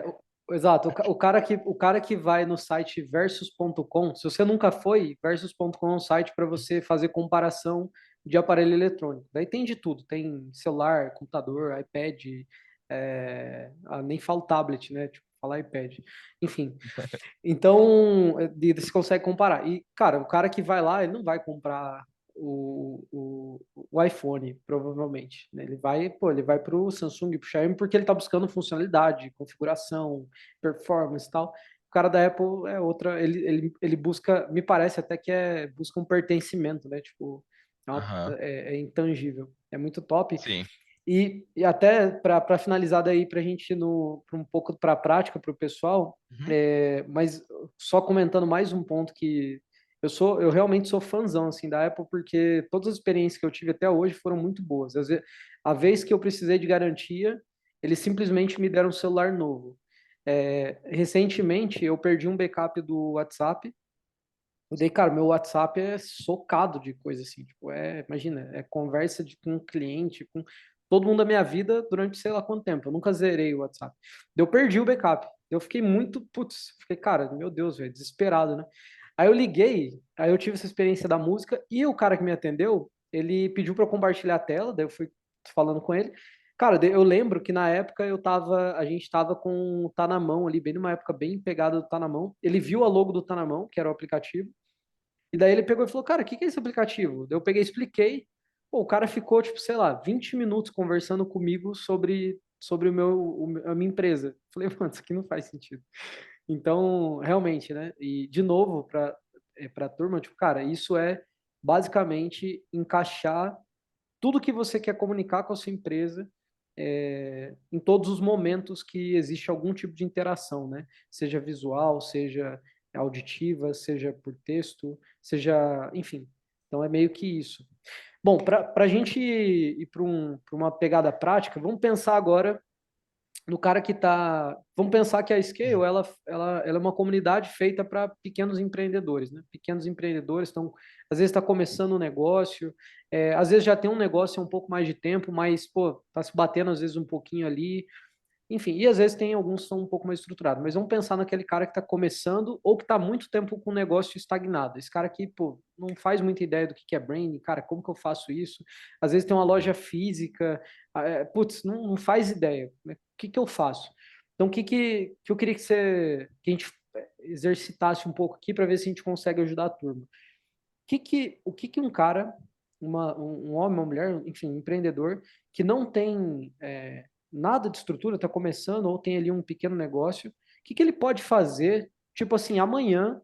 exato. O cara que vai no site versus.com, se você nunca foi, versus.com é um site para você fazer comparação de aparelho eletrônico. Daí tem de tudo, tem celular, computador, iPad, nem falo tablet, né? Tipo, falar iPad. Enfim, então, você consegue comparar. E, cara, o cara que vai lá, ele não vai comprar o iPhone, provavelmente, né? Ele vai para o Samsung, para o Xiaomi, porque ele está buscando funcionalidade, configuração, performance e tal. O cara da Apple é outra, ele busca, me parece até que busca um pertencimento, né? Tipo, Aham, é intangível. É muito top. sim. E até para finalizar daí, para a gente ir pra um pouco para a prática, para o pessoal, Uhum. mas só comentando mais um ponto que eu realmente sou fãzão assim da Apple porque todas as experiências que eu tive até hoje foram muito boas. Às vezes, a vez que eu precisei de garantia, eles simplesmente me deram um celular novo. Recentemente eu perdi um backup do WhatsApp. E daí, cara, meu WhatsApp é socado de coisa assim, tipo, imagina, é conversa com um cliente, com todo mundo da minha vida durante sei lá quanto tempo. Eu nunca zerei o WhatsApp. Daí eu perdi o backup. Eu fiquei muito, putz, fiquei, cara, meu Deus, velho, desesperado, né? Aí eu liguei, aí eu tive essa experiência da música e o cara que me atendeu, ele pediu para eu compartilhar a tela, daí eu fui falando com ele. Cara, eu lembro que na época a gente tava com o Tá na Mão ali, bem numa época bem pegada do Tá na Mão. Ele viu a logo do Tá na Mão, que era o aplicativo, e daí ele pegou e falou, cara, o que que é esse aplicativo? Daí eu peguei e expliquei. Pô, o cara ficou, tipo, sei lá, 20 minutos conversando comigo sobre a minha empresa. Falei, mano, isso aqui não faz sentido. Então, realmente, né? E, de novo, para a turma, tipo, cara, isso é basicamente encaixar tudo que você quer comunicar com a sua empresa em todos os momentos que existe algum tipo de interação, né? Seja visual, seja auditiva, seja por texto, seja, enfim. Então é meio que isso. Bom, para a gente ir para uma pegada prática, vamos pensar agora no cara que está. Vamos pensar que a Scale ela é uma comunidade feita para pequenos empreendedores, né? Pequenos empreendedores estão, às vezes está começando um negócio, às vezes já tem um negócio há um pouco mais de tempo, mas pô, está se batendo às vezes um pouquinho ali. Enfim, e às vezes tem alguns que são um pouco mais estruturados, mas vamos pensar naquele cara que está começando ou que está há muito tempo com o negócio estagnado. Esse cara aqui, pô, não faz muita ideia do que é branding, cara, como que eu faço isso? Às vezes tem uma loja Uhum. física, putz, não faz ideia, né? O que eu faço? Então, que eu queria que a gente exercitasse um pouco aqui para ver se a gente consegue ajudar a turma. O que um cara, um homem, uma mulher, enfim, um empreendedor que não tem nada de estrutura, está começando ou tem ali um pequeno negócio, que ele pode fazer, tipo assim, amanhã,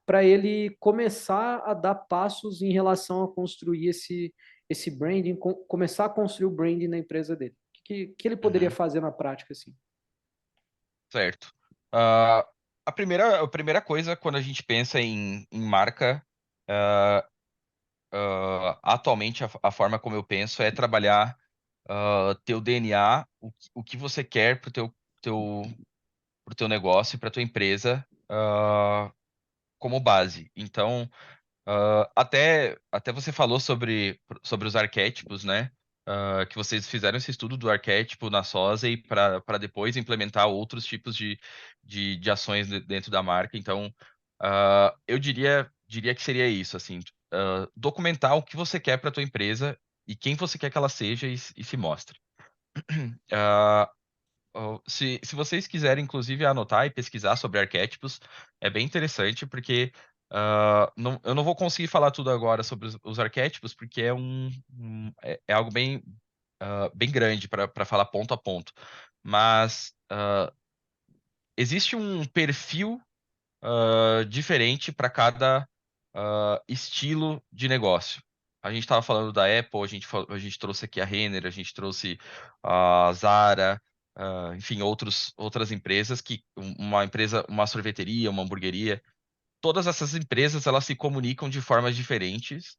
para ele começar a dar passos em relação a construir esse branding, começar a construir o branding na empresa dele? Que ele poderia Uhum. fazer na prática, assim? Certo. Ah, a primeira coisa, quando a gente pensa em marca, atualmente a forma como eu penso é trabalhar teu DNA, o que você quer teu, pro teu negócio, para tua empresa, como base. Então, até você falou sobre os arquétipos, né? Que vocês fizeram esse estudo do arquétipo na Sozei para depois implementar outros tipos de ações dentro da marca. Então, eu diria que seria isso, assim, documentar o que você quer para tua empresa e quem você quer que ela seja e se mostre. Ah, se vocês quiserem, inclusive, anotar e pesquisar sobre arquétipos, é bem interessante, porque eu não vou conseguir falar tudo agora sobre os arquétipos, porque é algo bem grande para falar ponto a ponto. Mas existe um perfil diferente para cada estilo de negócio. A gente estava falando da Apple, a gente trouxe aqui a Renner, a gente trouxe a Zara, enfim, outras empresas uma empresa, uma sorveteria, uma hamburgueria, todas essas empresas elas se comunicam de formas diferentes,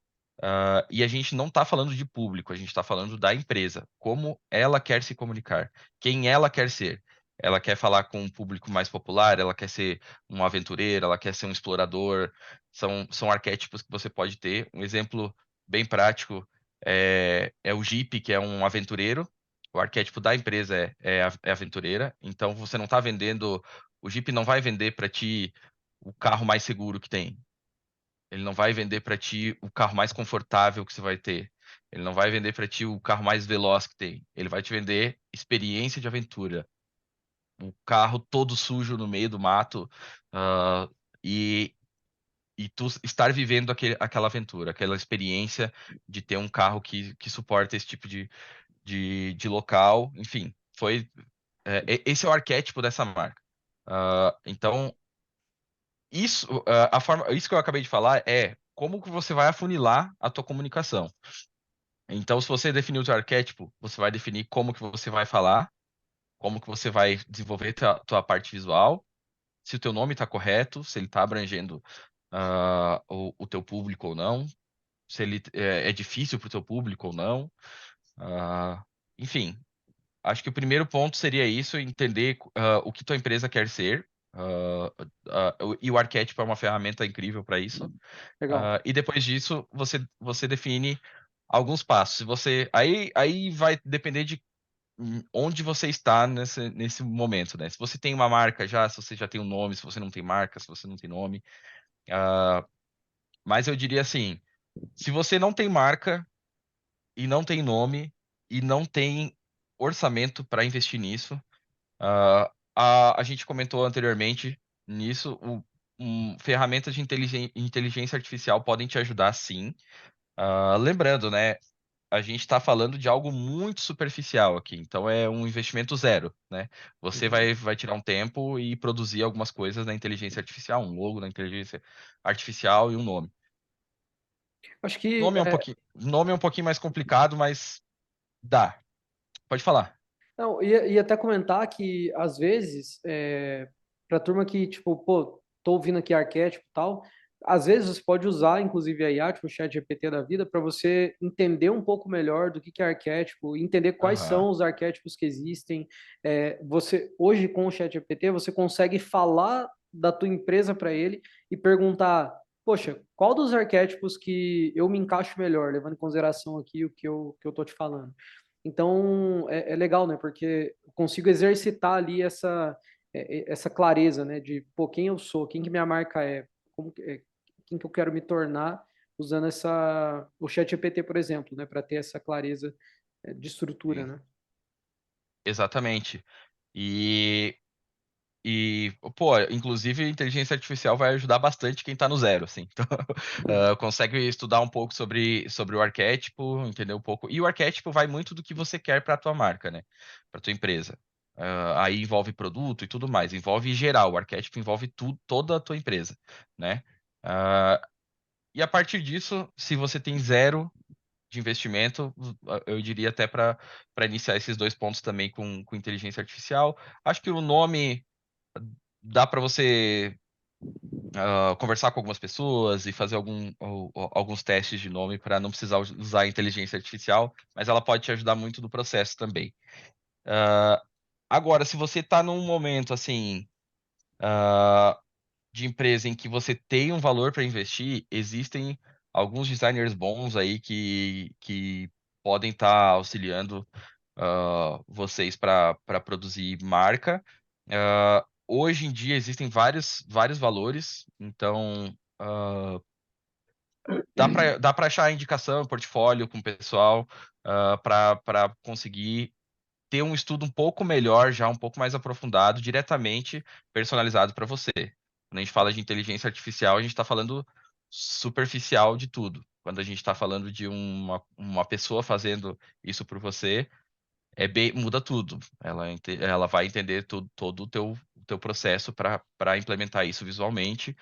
e a gente não está falando de público, a gente está falando da empresa, como ela quer se comunicar, quem ela quer ser. Ela quer falar com um público mais popular, ela quer ser um aventureiro, ela quer ser um explorador. São arquétipos que você pode ter. Um exemplo bem prático é o Jeep, que é um aventureiro. O arquétipo da empresa é aventureira. Então você não está vendendo. O Jeep não vai vender para ti o carro mais seguro que tem. Ele não vai vender para ti o carro mais confortável que você vai ter. Ele não vai vender para ti o carro mais veloz que tem. Ele vai te vender experiência de aventura. O carro todo sujo no meio do mato, ah, e, e tu estar vivendo aquela aventura, aquela experiência de ter um carro que suporta esse tipo de local. Enfim, esse é o arquétipo dessa marca. Então, isso que eu acabei de falar é como que você vai afunilar a tua comunicação. Então, se você definir o teu arquétipo, você vai definir como que você vai falar, como que você vai desenvolver tua parte visual, se o teu nome está correto, se ele está abrangendo o teu público ou não, se ele é difícil para o teu público ou não. Ah, enfim, acho que o primeiro ponto seria isso, entender o que tua empresa quer ser. E o arquétipo é uma ferramenta incrível para isso. Legal. E depois disso, você define alguns passos. Se você, aí vai depender de onde você está nesse momento, né? Se você tem uma marca já, se você já tem um nome, se você não tem marca, se você não tem nome. Mas eu diria assim, se você não tem marca e não tem nome e não tem orçamento para investir nisso, a gente comentou anteriormente nisso, ferramentas de inteligência artificial podem te ajudar sim. Lembrando, né? A gente está falando de algo muito superficial aqui, então é um investimento zero, né? Você Uhum. vai tirar um tempo e produzir algumas coisas na inteligência artificial, um logo na inteligência artificial e um nome. Acho que é, Nome é um pouquinho mais complicado, mas dá. Pode falar. não, ia até comentar que, às vezes, pra turma que, tipo, pô, tô ouvindo aqui arquétipo e tal, às vezes você pode usar, inclusive, a IA, tipo, o chat GPT da vida, para você entender um pouco melhor do que é arquétipo, entender quais Aham, são os arquétipos que existem. Hoje, com o chat GPT, você consegue falar da tua empresa para ele e perguntar, poxa, qual dos arquétipos que eu me encaixo melhor, levando em consideração aqui o que eu tô te falando. Então, é legal, né? Porque eu consigo exercitar ali essa clareza, né? De, pô, quem eu sou, quem que minha marca é, quem que eu quero me tornar usando o ChatGPT, por exemplo, né? Para ter essa clareza de estrutura, sim, né? exatamente. E pô, inclusive, a inteligência artificial vai ajudar bastante quem tá no zero, assim. Então, consegue estudar um pouco sobre o arquétipo, entender um pouco. E o arquétipo vai muito do que você quer para a tua marca, né? Para tua empresa. Aí envolve produto e tudo mais. Envolve geral. O arquétipo envolve tudo, toda a tua empresa, né? Ah, e a partir disso, se você tem zero de investimento, eu diria até para iniciar esses dois pontos também com inteligência artificial. Acho que o nome dá para você conversar com algumas pessoas e fazer alguns testes de nome para não precisar usar a inteligência artificial, mas ela pode te ajudar muito no processo também. Ah, Agora, se você está num momento assim de empresa em que você tem um valor para investir, existem alguns designers bons aí que podem estar auxiliando vocês para produzir marca. Hoje em dia existem vários valores, então dá para achar indicação, portfólio com o pessoal para conseguir ter um estudo um pouco melhor, já um pouco mais aprofundado, diretamente personalizado para você. Quando a gente fala de inteligência artificial, a gente está falando superficial de tudo. Quando a gente está falando de uma pessoa fazendo isso por você, muda tudo. Ela vai entender todo o teu processo para implementar isso visualmente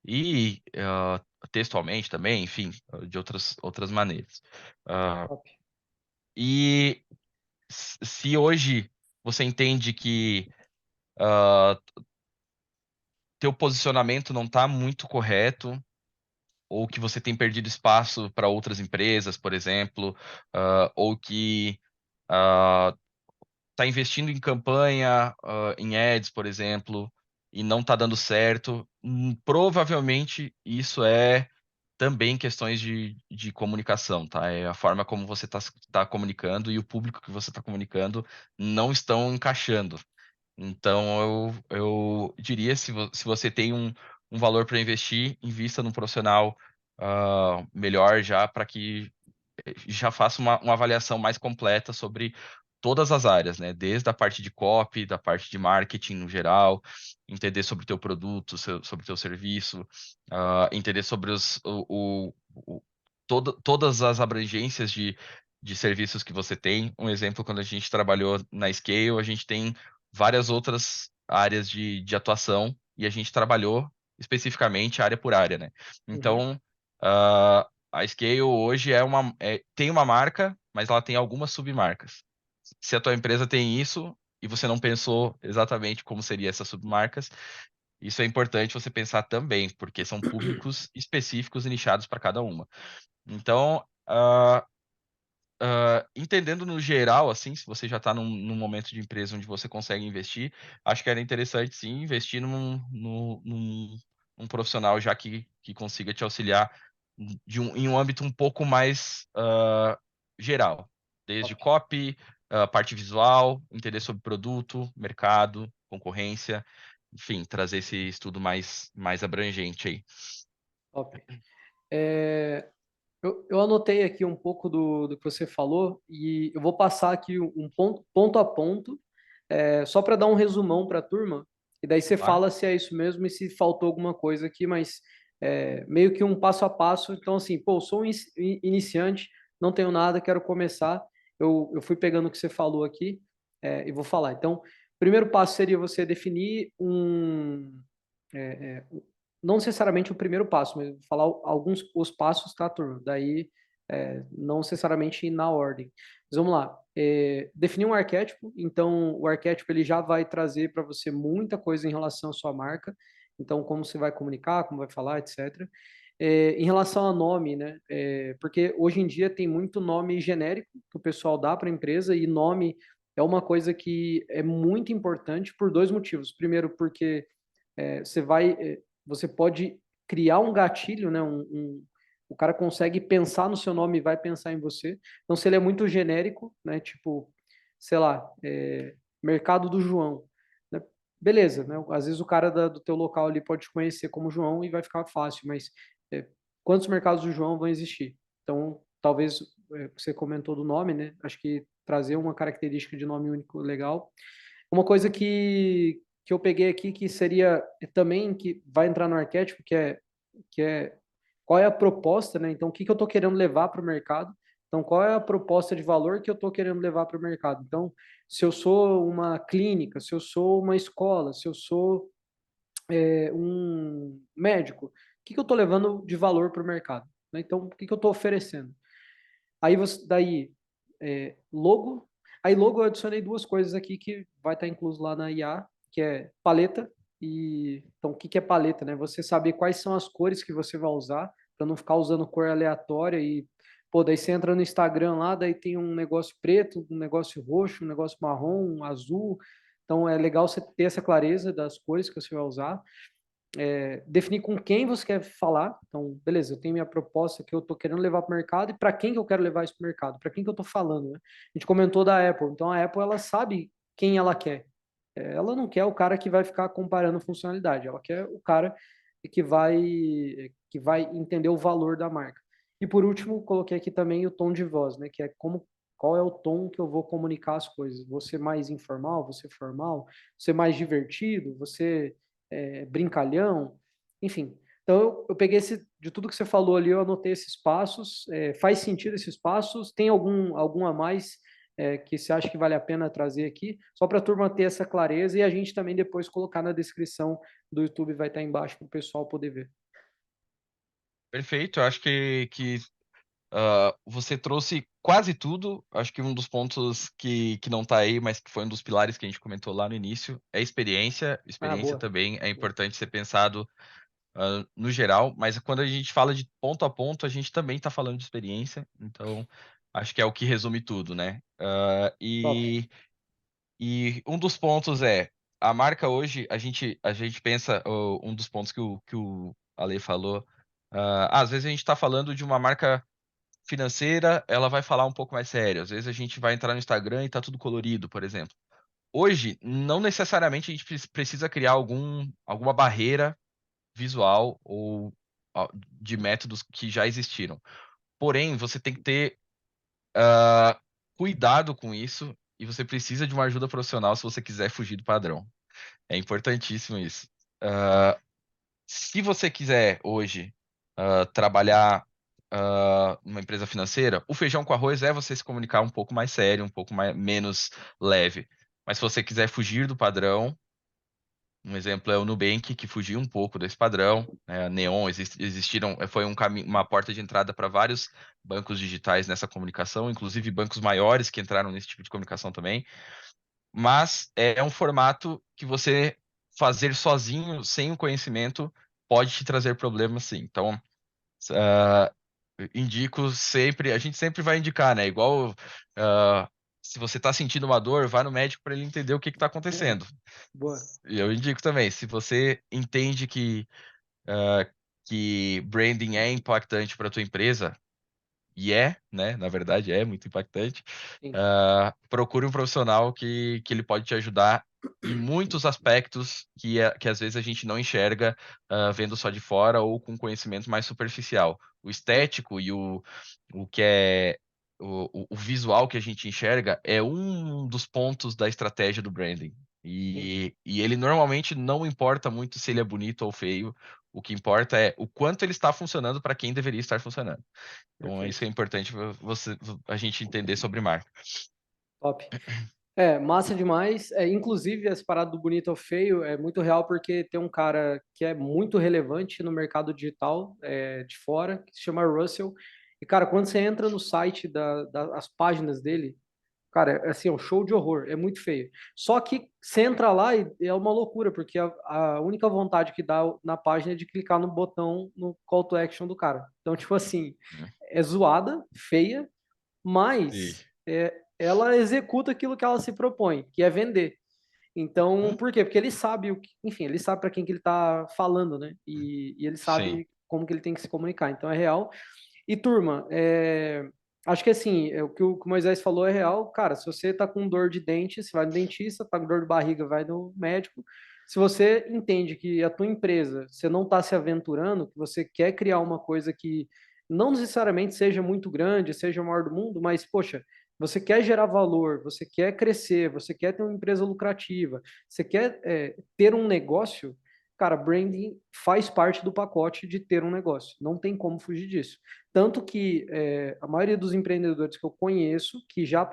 e textualmente também, enfim, de outras maneiras. Ah, Top. e se hoje você entende que ah, teu posicionamento não está muito correto, ou que você tem perdido espaço para outras empresas, por exemplo, ou que está investindo em campanha, em ads, por exemplo, e não está dando certo, provavelmente isso é também questões de comunicação, tá? É a forma como você está comunicando e o público que você está comunicando não estão encaixando. Então, eu diria, se você tem um valor para investir, invista num profissional melhor já, para que já faça uma avaliação mais completa sobre todas as áreas, né? Desde a parte de copy, da parte de marketing no geral, entender sobre o teu produto, sobre o teu serviço, entender sobre todas as abrangências de serviços que você tem. Um exemplo, quando a gente trabalhou na Scale, a gente tem várias outras áreas de atuação e a gente trabalhou especificamente área por área, né? Uhum. Então, a Scale hoje tem uma marca, mas ela tem algumas submarcas. Se a tua empresa tem isso e você não pensou exatamente como seria essas submarcas, isso é importante você pensar também, porque são públicos específicos e nichados para cada uma. Então, entendendo no geral, assim, se você já está num momento de empresa onde você consegue investir, acho que era interessante sim investir num profissional já que consiga te auxiliar em um âmbito um pouco mais geral, desde Top. copy, parte visual, entender sobre produto, mercado, concorrência, enfim, trazer esse estudo mais abrangente aí. Top. Eu anotei aqui um pouco do que você falou e eu vou passar aqui um ponto a ponto, só para dar um resumão para a turma, e daí você Claro? fala se é isso mesmo e se faltou alguma coisa aqui, mas meio que um passo a passo. Então, assim, pô, sou um iniciante, não tenho nada, quero começar. Eu fui pegando o que você falou aqui, e vou falar. Então, primeiro passo seria você definir não necessariamente o primeiro passo, mas vou falar alguns os passos, tá, turma? Daí, não necessariamente na ordem. Mas vamos lá. Definir um arquétipo. Então, o arquétipo ele já vai trazer para você muita coisa em relação à sua marca. Então, como você vai comunicar, como vai falar, etc. Em relação a nome, né? Porque hoje em dia tem muito nome genérico que o pessoal dá para a empresa e nome é uma coisa que é muito importante por dois motivos. Primeiro, porque você pode criar um gatilho, né? O cara consegue pensar no seu nome e vai pensar em você. Então, se ele é muito genérico, né? Tipo, sei lá, Mercado do João, né? Beleza, né? Às vezes o cara do teu local ali pode te conhecer como João e vai ficar fácil, mas quantos mercados do João vão existir? Então, talvez você comentou do nome, né? Acho que trazer uma característica de nome único legal. Uma coisa que eu peguei aqui que seria também que vai entrar no arquétipo, que é qual é a proposta, né? Então, o que eu estou querendo levar para o mercado? Então, qual é a proposta de valor que eu estou querendo levar para o mercado? Então, se eu sou uma clínica, se eu sou uma escola, se eu sou um médico, o que eu estou levando de valor para o mercado? Né? Então, o que eu estou oferecendo? Aí você, daí, logo. Aí logo eu adicionei duas coisas aqui que vai estar incluso lá na IA, que é paleta e então o que é paleta, né? Você saber quais são as cores que você vai usar para não ficar usando cor aleatória e pô, daí você entra no Instagram lá, daí tem um negócio preto, um negócio roxo, um negócio marrom, um azul. Então é legal você ter essa clareza das cores que você vai usar, definir com quem você quer falar. Então, beleza, eu tenho minha proposta que eu estou querendo levar para o mercado e para quem que eu quero levar isso para o mercado, para quem que eu estou falando, né? A gente comentou da Apple, então a Apple ela sabe quem ela quer. Ela não quer o cara que vai ficar comparando funcionalidade, ela quer o cara que vai que vai entender o valor da marca. E por último, coloquei aqui também o tom de voz, né? Que é como qual é o tom que eu vou comunicar as coisas. Você mais informal, você formal, você mais divertido, você brincalhão, enfim. Então, eu peguei de tudo que você falou ali, eu anotei esses passos. Faz sentido esses passos? Tem algum a mais que você acha que vale a pena trazer aqui? Só para a turma ter essa clareza e a gente também depois colocar na descrição do YouTube, vai estar embaixo para o pessoal poder ver. Perfeito, eu acho que você trouxe quase tudo. Acho que um dos pontos que não tá aí, mas que foi um dos pilares que a gente comentou lá no início, é experiência. Ah, Experiência boa. também é Boa. importante ser pensado no geral, mas quando a gente fala de ponto a ponto, a gente também está falando de experiência, então acho que é o que resume tudo, né? Top. E um dos pontos é, a marca hoje, a gente pensa, um dos pontos que o Ale falou, às vezes a gente está falando de uma marca financeira, ela vai falar um pouco mais sério, às vezes a gente vai entrar no Instagram e tá tudo colorido, por exemplo. Hoje, não necessariamente a gente precisa criar alguma barreira visual ou de métodos que já existiram. Porém, você tem que ter cuidado com isso e você precisa de uma ajuda profissional se você quiser fugir do padrão. É importantíssimo isso. Ah, Se você quiser hoje trabalhar numa empresa financeira, o feijão com arroz é você se comunicar um pouco mais sério, um pouco menos leve. Mas se você quiser fugir do padrão, um exemplo é o Nubank, que fugiu um pouco desse padrão, né? A Neon existiram, foi uma porta de entrada para vários bancos digitais nessa comunicação, inclusive bancos maiores que entraram nesse tipo de comunicação também. Mas é um formato que você fazer sozinho, sem o conhecimento, pode te trazer problemas, sim. Então, ah, indico sempre, a gente sempre vai indicar, né? Igual, ah, se você está sentindo uma dor, vá no médico para ele entender o que está É, acontecendo. boa. E eu indico também, se você entende que branding é impactante para tua empresa, e né? Na verdade, é muito impactante. Sim. Procure um profissional que ele pode te ajudar em muitos aspectos que às vezes a gente não enxerga vendo só de fora ou com conhecimento mais superficial. O estético e o que é o visual que a gente enxerga é um dos pontos da estratégia do branding. Sim. E ele normalmente não importa muito se ele é bonito ou feio. O que importa é o quanto ele está funcionando para quem deveria estar funcionando. Então, isso Perfeito. é importante a gente entender sobre marca. Top. Massa demais. Inclusive, essa parada do bonito ou feio é muito real porque tem um cara que é muito relevante no mercado digital de fora, que se chama Russell. E, cara, quando você entra no site das páginas dele, cara, assim, é um show de horror, é muito feio. Só que você entra lá e é uma loucura, porque a única vontade que dá na página é de clicar no botão, no call to action do cara. Então, tipo assim, Né? é zoada, feia, E, mas ela executa aquilo que ela se propõe, que é vender. Então, por quê? Porque ele sabe enfim, ele sabe para quem que ele está falando, né? E ele sim. sabe como que ele tem que se comunicar. Então é real. E turma, acho que assim, o que o Moisés falou é real. Cara, se você tá com dor de dente, você vai no dentista, tá com dor de barriga, vai no médico. Se você entende que a tua empresa, você não está se aventurando, que você quer criar uma coisa que não necessariamente seja muito grande, seja o maior do mundo, mas, poxa, você quer gerar valor, você quer crescer, você quer ter uma empresa lucrativa, você quer ter um negócio, cara, branding faz parte do pacote de ter um negócio. Não tem como fugir disso. Tanto que a maioria dos empreendedores que eu conheço, que já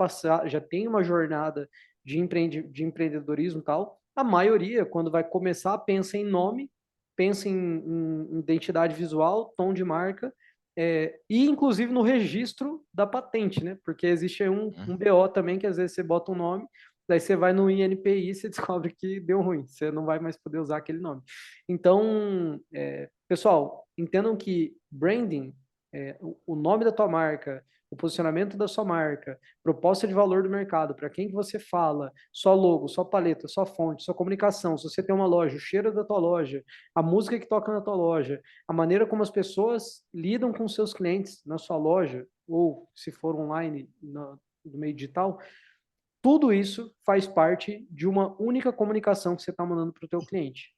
tem uma jornada de empreendedorismo e tal, a maioria, quando vai começar, pensa em nome, pensa em identidade visual, tom de marca, e inclusive no registro da patente, né? Porque existe aí um BO também, que às vezes você bota um nome, daí você vai no INPI e você descobre que deu ruim, você não vai mais poder usar aquele nome. Então, pessoal, entendam que branding o nome da tua marca, o posicionamento da sua marca, proposta de valor do mercado, para quem que você fala, só logo, só paleta, só fonte, só comunicação, se você tem uma loja, o cheiro da tua loja, a música que toca na tua loja, a maneira como as pessoas lidam com seus clientes na sua loja, ou se for online, no meio digital, tudo isso faz parte de uma única comunicação que você está mandando para o teu cliente,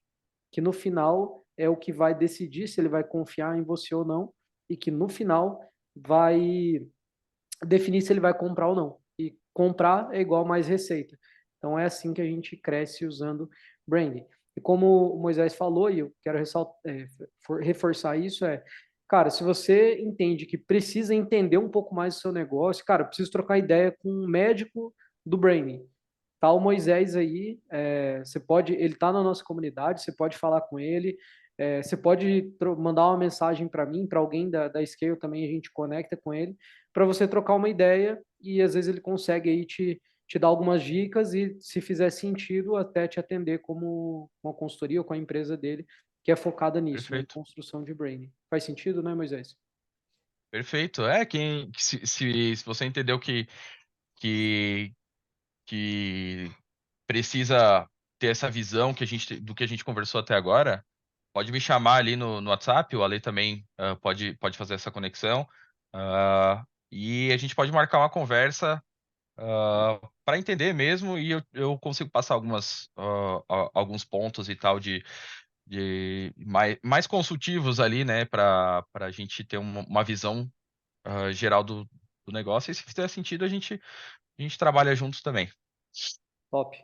que no final é o que vai decidir se ele vai confiar em você ou não, e que no final vai definir se ele vai comprar ou não. E comprar é igual mais receita. Então é assim que a gente cresce usando branding. E como o Moisés falou, e eu quero reforçar isso, cara, se você entende que precisa entender um pouco mais do seu negócio, cara, preciso trocar ideia com um médico do branding. Tá o Moisés aí, você pode, ele tá na nossa comunidade, você pode falar com ele, você pode mandar uma mensagem para mim, para alguém da Scale também, a gente conecta com ele, para você trocar uma ideia e às vezes ele consegue aí te dar algumas dicas e, se fizer sentido, até te atender como uma consultoria ou com a empresa dele, que é focada nisso, né, em Perfeito. construção de branding. Faz sentido, né, Moisés? Perfeito. Se você entendeu que, que precisa ter essa visão do que a gente conversou até agora, pode me chamar ali no WhatsApp, o Ale também pode fazer essa conexão. E a gente pode marcar uma conversa para entender mesmo, e eu consigo passar alguns pontos e tal de mais consultivos ali, né, para a gente ter uma visão geral do negócio, e se fizer sentido, a gente trabalha juntos também. Top.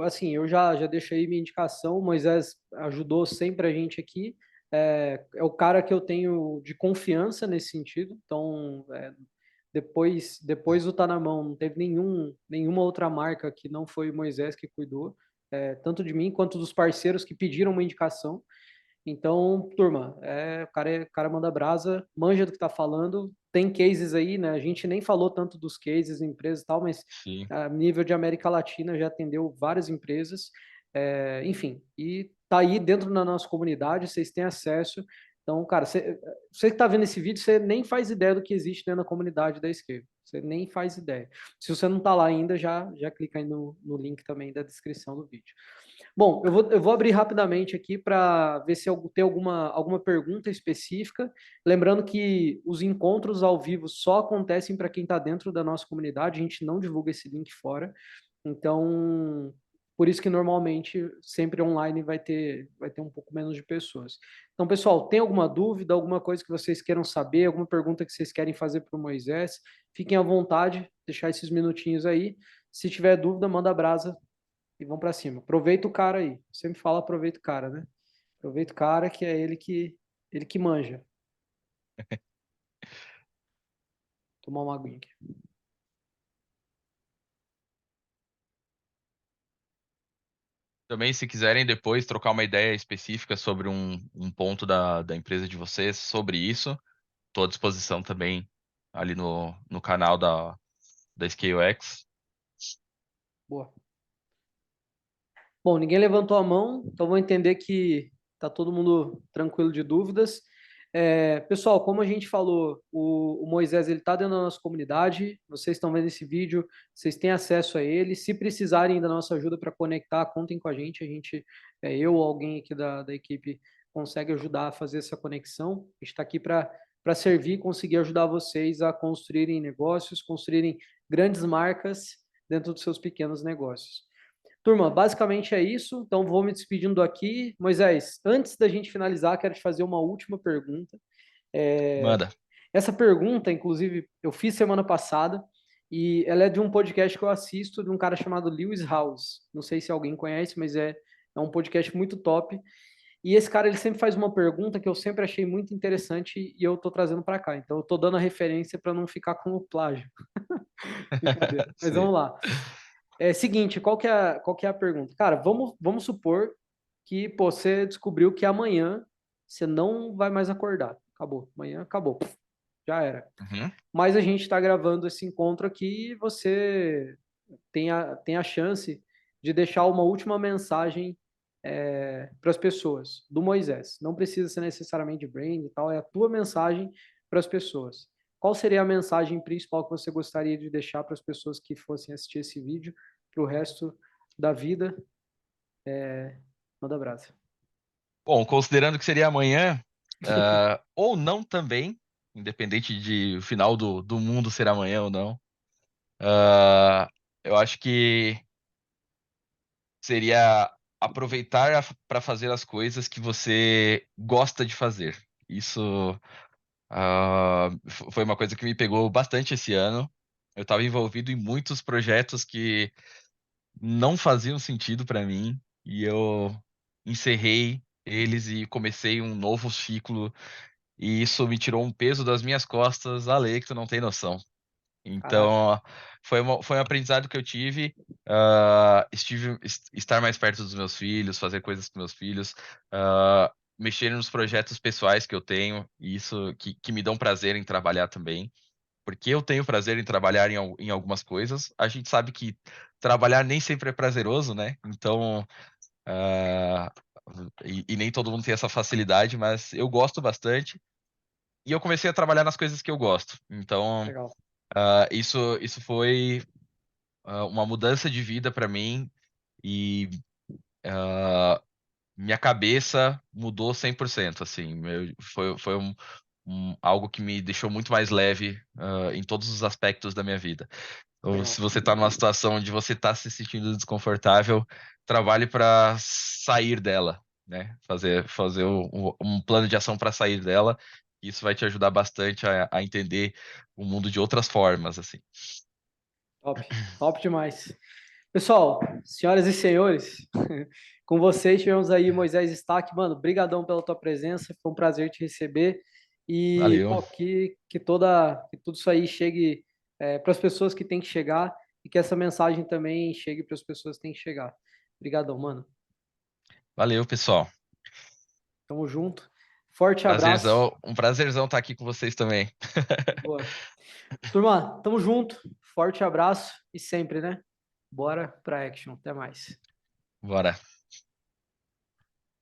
Assim, eu já deixei minha indicação, o Moisés ajudou sempre a gente aqui. É o cara que eu tenho de confiança nesse sentido. Então, depois do Tá na Mão, não teve nenhuma outra marca que não foi o Moisés que cuidou, tanto de mim quanto dos parceiros que pediram uma indicação. Então, turma, o cara manda brasa, manja do que tá falando. Tem cases aí, né? A gente nem falou tanto dos cases, empresas e tal, mas Sim, a nível de América Latina já atendeu várias empresas. Enfim, e tá aí dentro da nossa comunidade, vocês têm acesso. Então, cara, você que tá vendo esse vídeo, você nem faz ideia do que existe dentro da comunidade da Esquerda. Você nem faz ideia. Se você não tá lá ainda, já clica aí no link também da descrição do vídeo. Bom, eu vou abrir rapidamente aqui para ver se tem alguma pergunta específica. Lembrando que os encontros ao vivo só acontecem para quem está dentro da nossa comunidade, a gente não divulga esse link fora. Então, por isso que normalmente sempre online vai ter um pouco menos de pessoas. Então, pessoal, tem alguma dúvida, alguma coisa que vocês queiram saber, alguma pergunta que vocês querem fazer para o Moisés? Fiquem à vontade, deixar esses minutinhos aí. Se tiver dúvida, manda brasa e vão para cima. Aproveita o cara aí. Eu sempre falo aproveita o cara, né? Aproveita o cara que é ele que manja. Tomar uma aguinha aqui. Também, se quiserem depois trocar uma ideia específica sobre um ponto da empresa de vocês, sobre isso, estou à disposição também ali no canal da ScaleX. Boa. Bom, ninguém levantou a mão, então vou entender que está todo mundo tranquilo de dúvidas. Pessoal, como a gente falou, o Moisés ele está dentro da nossa comunidade. Vocês estão vendo esse vídeo, vocês têm acesso a ele. Se precisarem da nossa ajuda para conectar, contem com a gente. Eu ou alguém aqui da equipe consegue ajudar a fazer essa conexão. A gente está aqui para servir e conseguir ajudar vocês a construírem negócios, construírem grandes marcas dentro dos seus pequenos negócios. Turma, basicamente é isso. Então, vou me despedindo aqui. Moisés, antes da gente finalizar, quero te fazer uma última pergunta. É, Manda. Essa pergunta, inclusive, eu fiz semana passada e ela é de um podcast que eu assisto, de um cara chamado Lewis Howes. Não sei se alguém conhece, mas é um podcast muito top. E esse cara, ele sempre faz uma pergunta que eu sempre achei muito interessante e eu tô trazendo para cá. Então, eu tô dando a referência para não ficar com o plágio. Brincadeira. Mas Sim. vamos lá. Seguinte, qual que é a pergunta? Cara, vamos supor que pô, você descobriu que amanhã você não vai mais acordar. Acabou. Amanhã acabou. Puf, já era. Uhum. Mas a gente está gravando esse encontro aqui e você tem a chance de deixar uma última mensagem para as pessoas, do Moisés. Não precisa ser necessariamente de brand e tal, é a tua mensagem para as pessoas. Qual seria a mensagem principal que você gostaria de deixar para as pessoas que fossem assistir esse vídeo para o resto da vida? Manda abraço. Bom, considerando que seria amanhã, ou não também, independente de o final do mundo ser amanhã ou não, eu acho que seria aproveitar para fazer as coisas que você gosta de fazer. Isso, foi uma coisa que me pegou bastante esse ano. Eu estava envolvido em muitos projetos que não faziam sentido para mim e eu encerrei eles e comecei um novo ciclo e isso me tirou um peso das minhas costas, Ale, que tu não tem noção. Caraca, Então, foi um aprendizado que eu tive. Estar mais perto dos meus filhos, fazer coisas com meus filhos, mexer nos projetos pessoais que eu tenho, e isso que me dão prazer em trabalhar também. Porque eu tenho prazer em trabalhar em algumas coisas. A gente sabe que trabalhar nem sempre é prazeroso, né? Então, ah, e nem todo mundo tem essa facilidade, mas eu gosto bastante. E eu comecei a trabalhar nas coisas que eu gosto. Então, legal. isso foi uma mudança de vida para mim e minha cabeça mudou 100%, assim. Foi algo que me deixou muito mais leve, em todos os aspectos da minha vida. Ou Legal. se você está numa situação onde você está se sentindo desconfortável, trabalhe para sair dela, né? Fazer um plano de ação para sair dela. Isso vai te ajudar bastante a entender o mundo de outras formas, assim. Top. Top demais. Pessoal, senhoras e senhores, com vocês tivemos aí Moisés Stack. Mano, brigadão pela tua presença, foi um prazer te receber. E, Valeu, pô, que tudo isso aí chegue para as pessoas que tem que chegar e que essa mensagem também chegue para as pessoas que tem que chegar. Brigadão, mano. valeu, pessoal. Tamo junto. Forte abraço. Um prazerzão estar aqui com vocês também. Boa. Turma, tamo junto. Forte abraço e sempre, né? Bora pra action. Até mais. Bora.